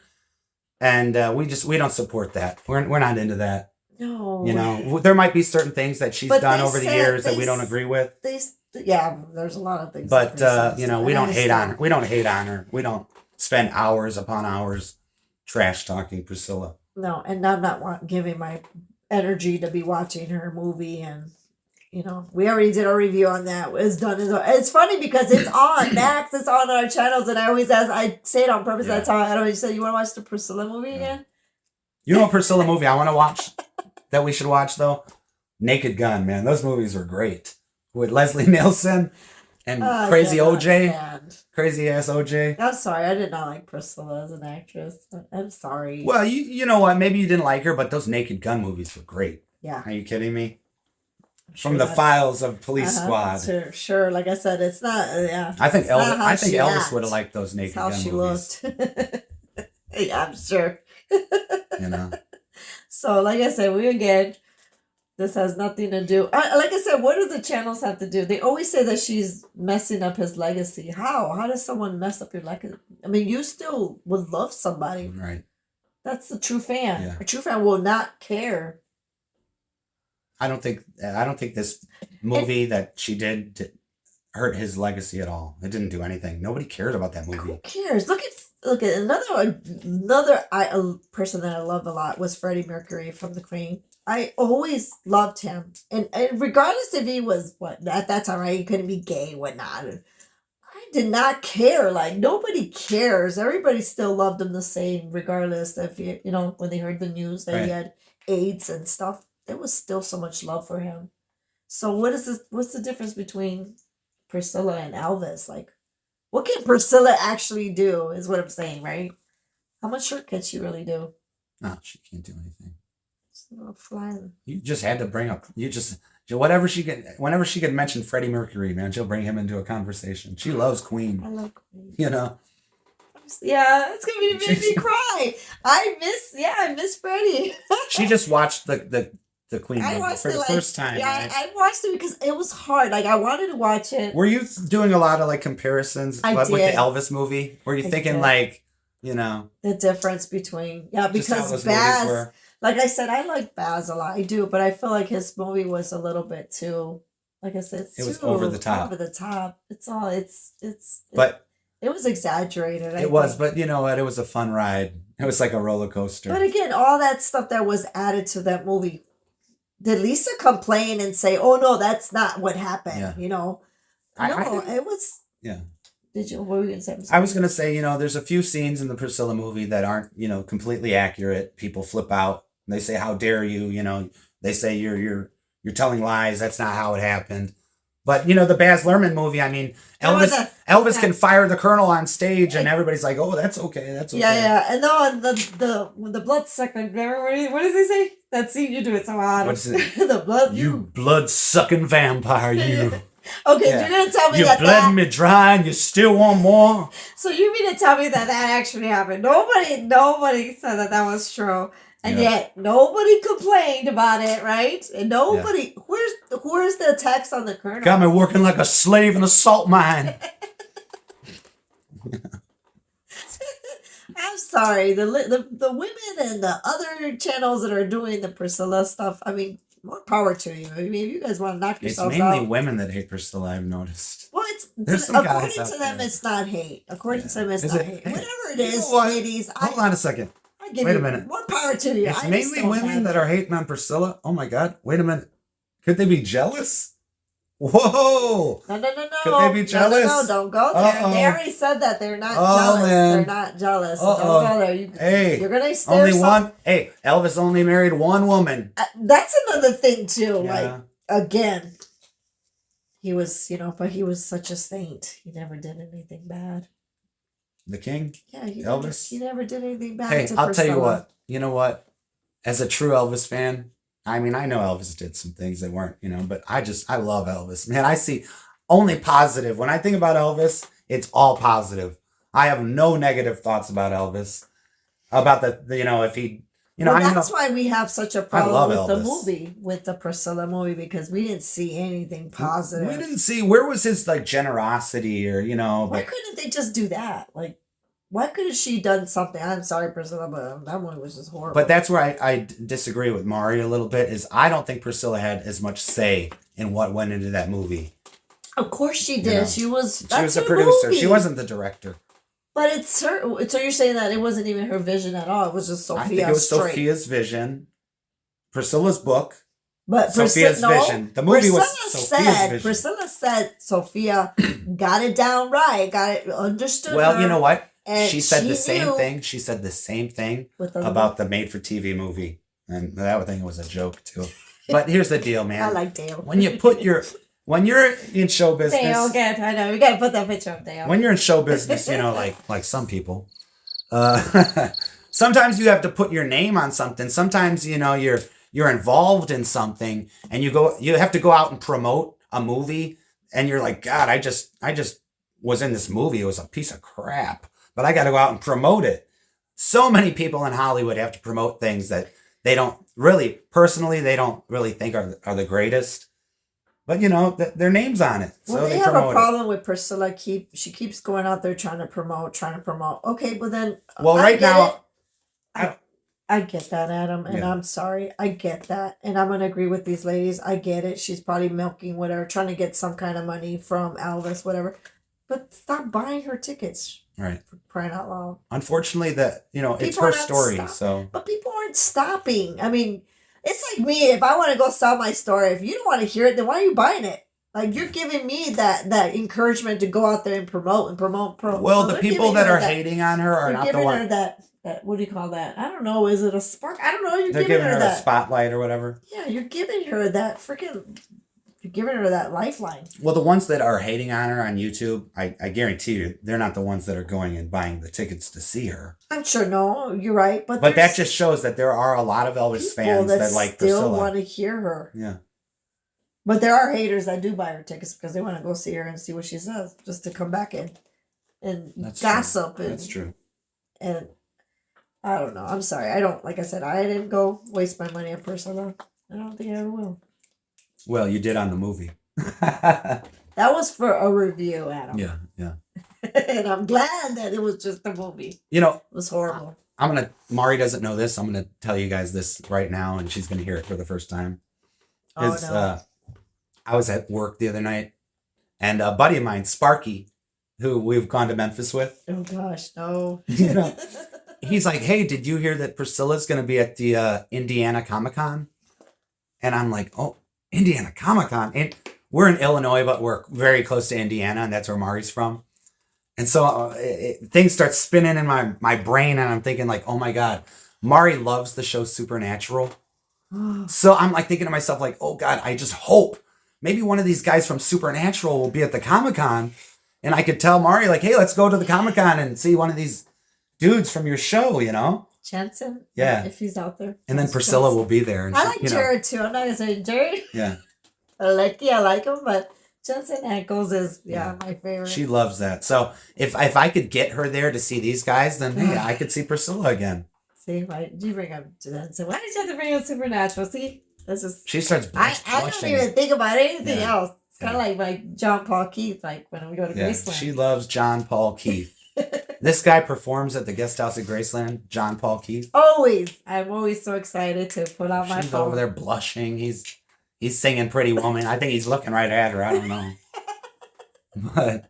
S1: And we don't support that. We're not into that.
S2: No.
S1: There might be certain things that she's done over the years that we don't agree with.
S2: There's a lot of things.
S1: But, we don't hate on her. We don't hate on her. We don't spend hours upon hours trash talking Priscilla.
S2: No, and I'm not giving my energy to be watching her movie. And, we already did a review on that. It's done. It's funny because it's on Max. It's on our channels. And I always ask, I say it on purpose. Yeah. That's how I always say, you want to watch the Priscilla movie again?
S1: You know a Priscilla movie I want to watch that we should watch, though? Naked Gun, man. Those movies were great. With Leslie Nielsen and Crazy OJ. Crazy ass OJ.
S2: I'm sorry. I did not like Priscilla as an actress. I'm sorry.
S1: Well, you know what? Maybe you didn't like her, but those Naked Gun movies were great.
S2: Yeah.
S1: Are you kidding me? From the files of Police Squad.
S2: Sure. Like I said, it's not. Yeah.
S1: I think Elvis would have liked those Naked Gun movies.
S2: How she looked. Yeah, I'm sure. So, like I said, this has nothing to do. Like I said, what do the channels have to do? They always say that she's messing up his legacy. How? How does someone mess up your legacy? I mean, you still would love somebody.
S1: Right.
S2: That's the true fan.
S1: Yeah.
S2: A true fan will not care.
S1: I don't think this movie that she did hurt his legacy at all. It didn't do anything. Nobody cared about that movie.
S2: Who cares? Look at another person that I love a lot was Freddie Mercury from The Queen. I always loved him, and regardless if he was at that time, right? He couldn't be gay, whatnot. I did not care. Like, nobody cares. Everybody still loved him the same, regardless if when they heard the news that he had AIDS and stuff. There was still so much love for him. So what's the difference between Priscilla and Elvis? Like, what can Priscilla actually do is what I'm saying, right? How much work can she really do?
S1: No, she can't do anything.
S2: Flying.
S1: You just had to bring up, whenever she could mention Freddie Mercury, man, she'll bring him into a conversation. She loves Queen.
S2: I love Queen.
S1: Yeah,
S2: it's gonna make me cry. I miss Freddie.
S1: She just watched the Queen movie for the first time.
S2: Yeah,
S1: right?
S2: I watched it because it was hard. Like, I wanted to watch it.
S1: Were you doing a lot of comparisons with the Elvis movie? Were you thinking
S2: the difference between because Baz, like I said, I like Baz a lot. I do, but I feel like his movie was a little bit too, like I said, it was
S1: over the top.
S2: Over the top.
S1: But
S2: it was exaggerated.
S1: It was, but you know what? It was a fun ride. It was like a roller coaster.
S2: But again, all that stuff that was added to that movie, did Lisa complain and say, "Oh no, that's not what happened"?
S1: Yeah.
S2: It was.
S1: Yeah.
S2: What were you gonna say?
S1: I was gonna say, there's a few scenes in the Priscilla movie that aren't, completely accurate. People flip out. They say, "How dare you?" They say you're telling lies. That's not how it happened. But the Baz Luhrmann movie, I mean, Elvis can fire the Colonel on stage, and everybody's like, "Oh, that's okay, that's okay."
S2: Yeah, and no, the blood-sucking. What does he say? That scene, you do it so hard.
S1: What's it?
S2: The blood.
S1: You blood-sucking vampire, you.
S2: Okay,
S1: Yeah.
S2: you're gonna tell me
S1: You
S2: that
S1: bled me dry and you still want more?
S2: So you mean to tell me that actually happened? Nobody said that was true, and yet nobody complained about it, right? And nobody. Where's the text on the Colonel?
S1: Got me working like a slave in a salt mine.
S2: I'm sorry, the women and the other channels that are doing the Priscilla stuff. I mean, more power to you. I mean, if you guys want to knock
S1: It's
S2: yourselves
S1: mainly
S2: out.
S1: women that hate Priscilla, I've noticed.
S2: Well,
S1: There's some
S2: according
S1: guys out
S2: to them,
S1: there.
S2: it's not hate. According to them, it's
S1: Is
S2: not
S1: it-
S2: hate.
S1: hey,
S2: Whatever it
S1: you
S2: is,
S1: know what?
S2: ladies,
S1: Hold on a second.
S2: I give
S1: Wait
S2: you
S1: a minute.
S2: more power to you.
S1: It's
S2: I just
S1: mainly
S2: don't
S1: women
S2: have
S1: that
S2: it.
S1: are hating on Priscilla? Oh my God. Wait a minute. Could they be jealous? Whoa.
S2: No.
S1: Could they be jealous?
S2: No, don't go there.
S1: Uh-oh.
S2: They already said that they're not
S1: Oh,
S2: jealous.
S1: man.
S2: They're not jealous. So
S1: Uh-oh.
S2: don't go there.
S1: Hey,
S2: you're gonna stare
S1: only
S2: some-
S1: one. Hey, Elvis only married one woman.
S2: That's another thing too.
S1: Yeah.
S2: Like again, he was, but he was such a saint. He never did anything bad.
S1: The king?
S2: Yeah,
S1: Elvis?
S2: He never did anything bad.
S1: Hey,
S2: to
S1: I'll tell you
S2: Priscilla.
S1: what. You know what? As a true Elvis fan, I mean, I know Elvis did some things that weren't, but I love Elvis. Man, I see only positive. When I think about Elvis, it's all positive. I have no negative thoughts about Elvis. About if he,
S2: Well,
S1: I know.
S2: that's why we have such a
S1: love
S2: problem with the
S1: Elvis.
S2: movie, with the Priscilla movie, because we didn't see anything positive.
S1: We didn't see, where was his generosity or,
S2: Why
S1: but
S2: couldn't they just do that? Like, why couldn't she done something? I'm sorry, Priscilla, but that one was just horrible.
S1: But that's where I disagree with Mari a little bit, is I don't think Priscilla had as much say in what went into that movie.
S2: Of course she did. She was
S1: a producer.
S2: Movie.
S1: She wasn't the director.
S2: But it's her. So you're saying that it wasn't even her vision at all. It was just Sophia.
S1: I think it was
S2: straight.
S1: Sophia's vision, Priscilla's book,
S2: But
S1: Sophia's vision. The movie was Sophia's vision.
S2: Priscilla said Sophia got it down right, understood.
S1: Well,
S2: her,
S1: you know what?
S2: and
S1: She said the same
S2: knew
S1: thing. She said the same thing
S2: with the
S1: about the made-for-TV movie, and that thing was a joke too. But here's the deal, man.
S2: I like Dale.
S1: When you're in show business,
S2: Dale, good. I know we gotta put that picture up, Dale.
S1: when you're in show business, like some people, sometimes you have to put your name on something. Sometimes you're involved in something, and you have to go out and promote a movie, and you're like, God, I just was in this movie. It was a piece of crap, but I got to go out and promote it. So many people in Hollywood have to promote things that they don't really, personally, they don't really think are the greatest. But their name's on it, so
S2: Well,
S1: they
S2: they have a
S1: promote it.
S2: problem with Priscilla. She keeps going out there trying to promote. Okay, but then
S1: Well,
S2: I
S1: right
S2: get
S1: now,
S2: it. I get that, Adam, and
S1: Yeah.
S2: I'm sorry. I get that, and I'm gonna agree with these ladies. I get it. She's probably milking whatever, trying to get some kind of money from Elvis, whatever. But stop buying her tickets,
S1: right?
S2: for crying out loud.
S1: Unfortunately, it's
S2: People
S1: her
S2: are not
S1: story,
S2: stop-
S1: so
S2: But people aren't stopping. I mean, it's like me. If I want to go sell my story, if you don't want to hear it, then why are you buying it? Like, you're giving me that encouragement to go out there and promote.
S1: Well,
S2: So
S1: the
S2: they're
S1: people
S2: giving
S1: that
S2: her
S1: are hating on her are
S2: They're
S1: not the
S2: giving her
S1: ones.
S2: that what do you call that? I don't know. Is it a spark? I don't know. You're
S1: They're
S2: giving her
S1: a
S2: that.
S1: spotlight or whatever.
S2: Yeah, you're giving her that freaking. You're giving her that lifeline.
S1: Well, the ones that are hating on her on YouTube, I guarantee you, they're not the ones that are going and buying the tickets to see her.
S2: I'm sure. No, you're right. But
S1: But that
S2: there's
S1: just shows that there are a lot of Elvis
S2: people
S1: fans that like
S2: still
S1: Priscilla.
S2: want to hear her.
S1: Yeah.
S2: But there are haters that do buy her tickets because they want to go see her and see what she says, just to come back and
S1: That's
S2: gossip.
S1: true.
S2: And,
S1: That's true.
S2: And I don't know. I'm sorry. I don't, like I said, I didn't go waste my money on Priscilla. I don't think I ever will.
S1: Well, you did on the movie.
S2: That was for a review, Adam.
S1: Yeah.
S2: And I'm glad that it was just a movie.
S1: You know,
S2: It was horrible.
S1: Mari doesn't know this. I'm gonna tell you guys this right now, and she's gonna hear it for the first time.
S2: Oh,
S1: Is
S2: no.
S1: I was at work the other night, and a buddy of mine, Sparky, who we've gone to Memphis with,
S2: Oh gosh, no.
S1: he's like, "Hey, did you hear that Priscilla's going to be at the Indiana Comic-Con?" And I'm like, "Oh, Indiana Comic-Con." And we're in Illinois, but we're very close to Indiana, and that's where Mari's from. And so things start spinning in my brain, and I'm thinking like, "Oh my God, Mari loves the show Supernatural." So I'm like thinking to myself like, "Oh God, I just hope maybe one of these guys from Supernatural will be at the Comic-Con, and I could tell Mari like, hey, let's go to the Comic-Con and see one of these dudes from your show,
S2: Jansen?
S1: Yeah.
S2: If he's out there.
S1: And then Priscilla
S2: Jansen.
S1: will be there. And
S2: I
S1: she,
S2: like Jared too. I'm not going to say Jared.
S1: Yeah.
S2: I like him, but Jensen Ackles is my favorite.
S1: She loves that. So if I could get her there to see these guys, then yeah, I could see Priscilla again.
S2: See, why did you bring up Jensen? Why did you have to bring up Supernatural? See, that's just
S1: She starts
S2: I don't even think about anything else. It's kind of
S1: Yeah.
S2: like my John Paul Keith, like when we go to
S1: Yeah,
S2: Graceland.
S1: she loves John Paul Keith. This guy performs at the guest house at Graceland, John Paul Keith.
S2: Always. I'm always so excited to put on my
S1: She's
S2: phone.
S1: over there blushing. He's singing Pretty Woman. I think he's looking right at her. I don't know. But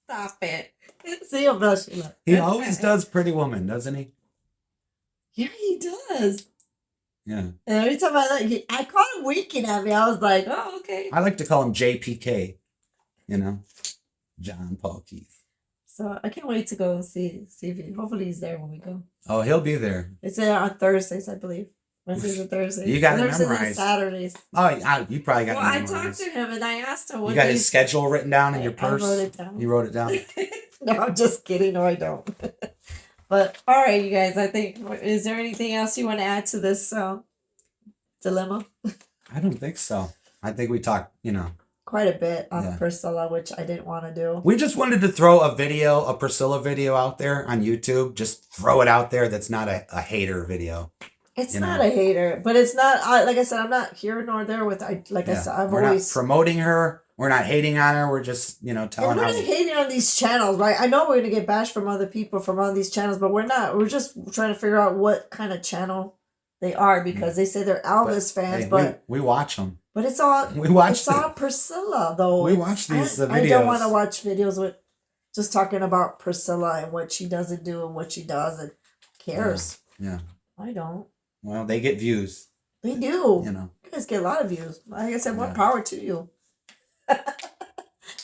S2: Stop it. See him blushing. Look.
S1: he always does Pretty Woman, doesn't he?
S2: Yeah, he does.
S1: Yeah.
S2: And every time I caught him winking at me. I was like, oh, okay.
S1: I like to call him JPK. You know? John Paul Keith.
S2: So I can't wait to go see if hopefully he's there when we go.
S1: Oh, he'll be there.
S2: It's there on Thursdays, I believe. Wednesdays and Thursdays.
S1: You got it
S2: Thursdays and
S1: memorized.
S2: Saturdays.
S1: Oh, you probably got
S2: Well,
S1: it
S2: I
S1: memorized.
S2: talked to him and I asked him what
S1: You got his
S2: days-
S1: schedule written down in your
S2: I
S1: purse?
S2: wrote it down.
S1: You wrote it down?
S2: No, I'm just kidding. No, I don't. But all right, you guys. I think is there anything else you want to add to this dilemma?
S1: I don't think so. I think we talked,
S2: Quite a bit on
S1: Yeah.
S2: Priscilla, which I didn't want to do.
S1: we just wanted to throw a Priscilla video out there on YouTube. Just throw it out there. That's not a hater video.
S2: It's
S1: you
S2: not
S1: know.
S2: a hater, but it's not. Like I said, I'm not here nor there with. I
S1: Yeah.
S2: said, I've
S1: We're
S2: always.
S1: not promoting her. We're not hating on her. We're just, telling
S2: And we're
S1: her.
S2: not hating on these channels, right? I know we're gonna get bashed from other people from all these channels, but we're not. We're just trying to figure out what kind of channel they are because they say they're Elvis fans,
S1: Hey,
S2: but
S1: we watch them.
S2: but it's all
S1: We watch
S2: it's all Priscilla though.
S1: We
S2: It's-
S1: watch these
S2: I don't
S1: videos.
S2: want to watch videos with just talking about Priscilla and what she doesn't do and what she does and cares.
S1: Yeah.
S2: I don't.
S1: Well, they get views.
S2: They do.
S1: You
S2: guys get a lot of views. Like I said, more
S1: Yeah.
S2: power to you.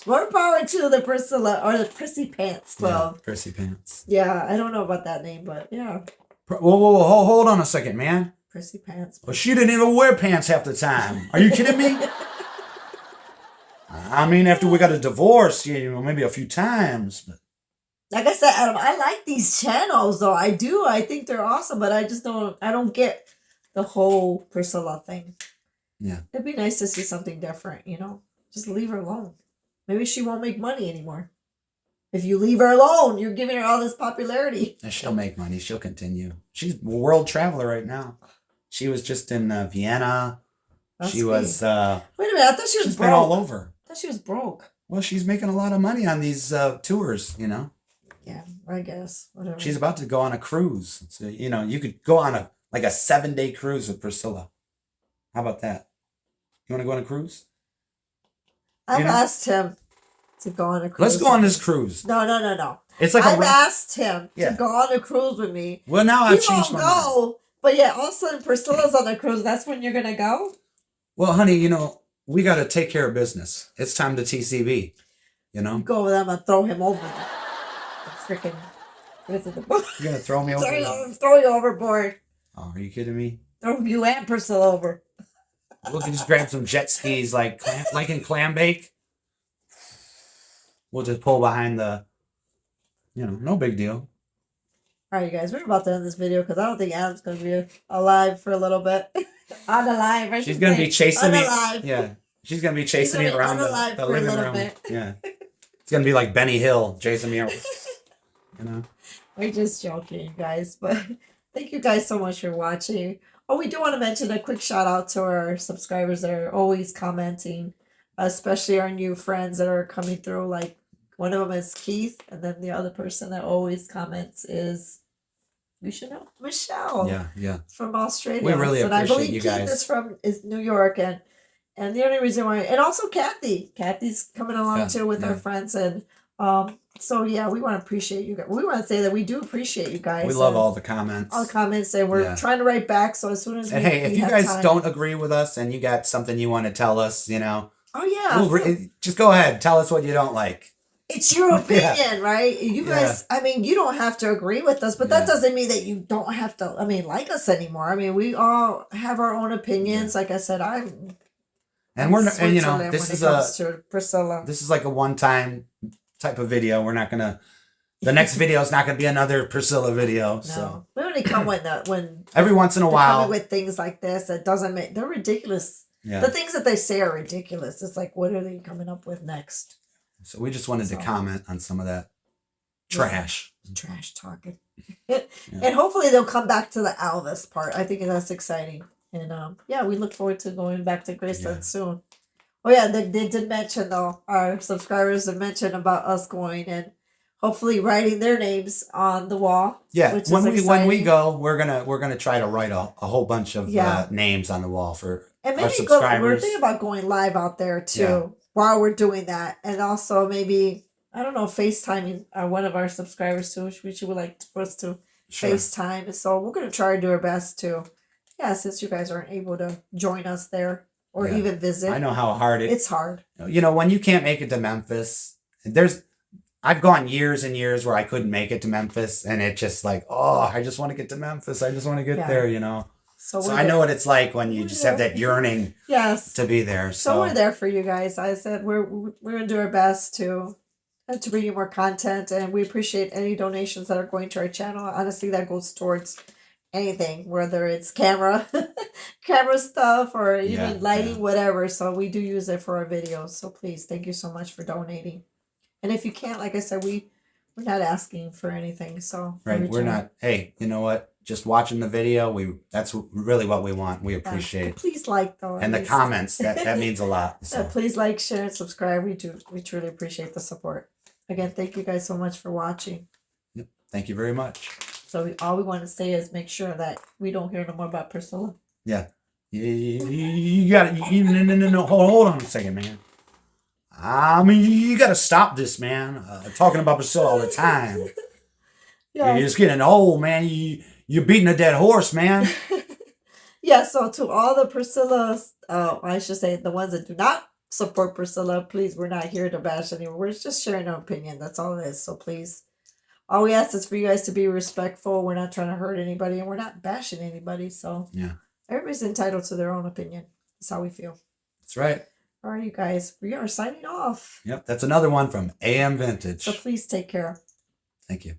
S2: More power to the Priscilla or the Prissy Pants Club.
S1: Yeah, Prissy Pants.
S2: Yeah, I don't know about that name, but yeah,
S1: Whoa, hold on a second, man.
S2: Prissy Pants.
S1: Well, she didn't even wear pants half the time. Are you kidding me? I mean, after we got a divorce, maybe a few times. But
S2: Like I said, Adam, I like these channels though. I do. I think they're awesome, but I just don't. I don't get the whole Priscilla thing.
S1: Yeah.
S2: It'd be nice to see something different. Just leave her alone. Maybe she won't make money anymore. If you leave her alone, you're giving her all this popularity.
S1: and she'll make money. She'll continue. She's a world traveler right now. She was just in Vienna.
S2: That's
S1: She was.
S2: Wait a minute, I thought she was
S1: She's
S2: broke.
S1: been all over.
S2: I thought she was broke.
S1: Well, she's making a lot of money on these tours.
S2: Yeah, I guess. Whatever.
S1: She's about to go on a cruise. So you could go on a 7-day cruise with Priscilla. How about that? You want to go on a cruise?
S2: I've
S1: you know?
S2: asked him to go on a cruise.
S1: Let's go on this cruise.
S2: No.
S1: It's like
S2: I've asked him
S1: Yeah.
S2: to go on a cruise with me.
S1: Well, now
S2: He
S1: I've changed
S2: won't
S1: my mind.
S2: go, but yeah, all of a sudden Priscilla's on a cruise. That's when you're gonna go?
S1: Well, honey, we got to take care of business. It's time to TCB.
S2: Go with him and throw him over the freaking. What is it? The boat?
S1: You're gonna throw me over?
S2: Throw you overboard.
S1: Oh, are you kidding me?
S2: Throw you and Priscilla over.
S1: We can just grab some jet skis like in Clam Bake. We'll just pull behind the, no big deal.
S2: All right, you guys, we're about to end this video because I don't think Adam's gonna be alive for a a bit. Unalive. I
S1: She's
S2: should
S1: gonna
S2: say.
S1: be chasing me.
S2: Unalive.
S1: Yeah, she's gonna be chasing me
S2: gonna be
S1: around
S2: unalive
S1: the
S2: for a
S1: living
S2: little
S1: room.
S2: bit.
S1: Yeah, it's gonna be like Benny Hill chasing me around.
S2: We're just joking, you guys. But thank you guys so much for watching. Oh, we do want to mention a quick shout out to our subscribers that are always commenting, especially our new friends that are coming through. Like one of them is Keith, and then the other person that always comments is, you should know, Michelle.
S1: Yeah.
S2: From Australia.
S1: We really
S2: and I
S1: appreciate
S2: believe
S1: you
S2: Keith
S1: guys.
S2: is New York, and the only reason why, and also Kathy. Kathy's coming along
S1: Yeah,
S2: too with
S1: yeah.
S2: our friends, and so yeah, we want to appreciate you guys. We want to say that we do appreciate you guys.
S1: We love
S2: and
S1: all the comments.
S2: all the comments, and we're
S1: Yeah.
S2: trying to write back. So as soon as
S1: And
S2: we,
S1: hey, if
S2: we
S1: you
S2: have
S1: guys
S2: time-
S1: don't agree with us and you got something you want to tell us,
S2: oh yeah,
S1: just go ahead. Tell us what you don't like.
S2: it's your opinion,
S1: Yeah.
S2: right? You guys, I mean, you don't have to agree with us, but that
S1: Yeah.
S2: doesn't mean that you don't have to. I mean, like us anymore. I mean, we all have our own opinions. Like I said,
S1: And we're not, and
S2: Switzerland
S1: this
S2: when
S1: is
S2: it comes to Priscilla.
S1: this is like a one-time type of video. We're not gonna. The next video is not gonna be another Priscilla video.
S2: No,
S1: So
S2: we only come when
S1: every once in a
S2: they're
S1: while,
S2: coming with things like this that doesn't make. They're ridiculous.
S1: Yeah.
S2: The things that they say are ridiculous. It's like, what are they coming up with next?
S1: So we just wanted to comment on some of that trash.
S2: Trash talking. And hopefully they'll come back to the Elvis part. I think that's exciting. And yeah, we look forward to going back to Graceland soon. Oh yeah, they did mention though, our subscribers did mention about us going and hopefully writing their names on the wall.
S1: Yeah,
S2: which
S1: when
S2: is
S1: we go, we're gonna try to write a whole bunch of names on the wall for
S2: and
S1: our
S2: maybe
S1: subscribers.
S2: we're thinking about going live out there too while we're doing that, and also maybe I don't know, FaceTiming one of our subscribers too, which you would like for us to FaceTime. So we're gonna try to do our best to, since you guys aren't able to join us there or even visit.
S1: I know how hard
S2: it's hard.
S1: You know, when you can't make it to Memphis, I've gone years and years where I couldn't make it to Memphis, and it's just like, oh, I just want to get to Memphis. I just want to get there, you know. So I know what it's like when you just have that yearning to be there. So
S2: we're there for you guys. I said we're gonna do our best to bring you more content, and we appreciate any donations that are going to our channel. Honestly, that goes towards anything, whether it's camera stuff or even lighting, whatever. So we do use it for our videos. So please, thank you so much for donating. And if you can't, like I said, we're not asking for anything. So
S1: we're not. Hey, you know what? Just watching the video, that's really what we want. We appreciate.
S2: Please like though,
S1: and the comments that means a lot. So.
S2: Please like, share, and subscribe. We truly appreciate the support. Again, thank you guys so much for watching.
S1: Yep. Thank you very much.
S2: So all we want to say is make sure that we don't hear no more about Priscilla.
S1: Yeah. You got it. No. Hold on a second, man. I mean, you got to stop this, man. Talking about Priscilla all the time. You're just getting old, man. You're beating a dead horse, man.
S2: So to all the Priscillas, I should say the ones that do not support Priscilla, please, we're not here to bash anyone. We're just sharing our opinion. That's all it is. So please, all we ask is for you guys to be respectful. We're not trying to hurt anybody, and we're not bashing anybody. So everybody's entitled to their own opinion. That's how we feel.
S1: That's right.
S2: All right, you guys, we are signing off.
S1: Yep, that's another one from AM Vintage.
S2: So please take care.
S1: Thank you.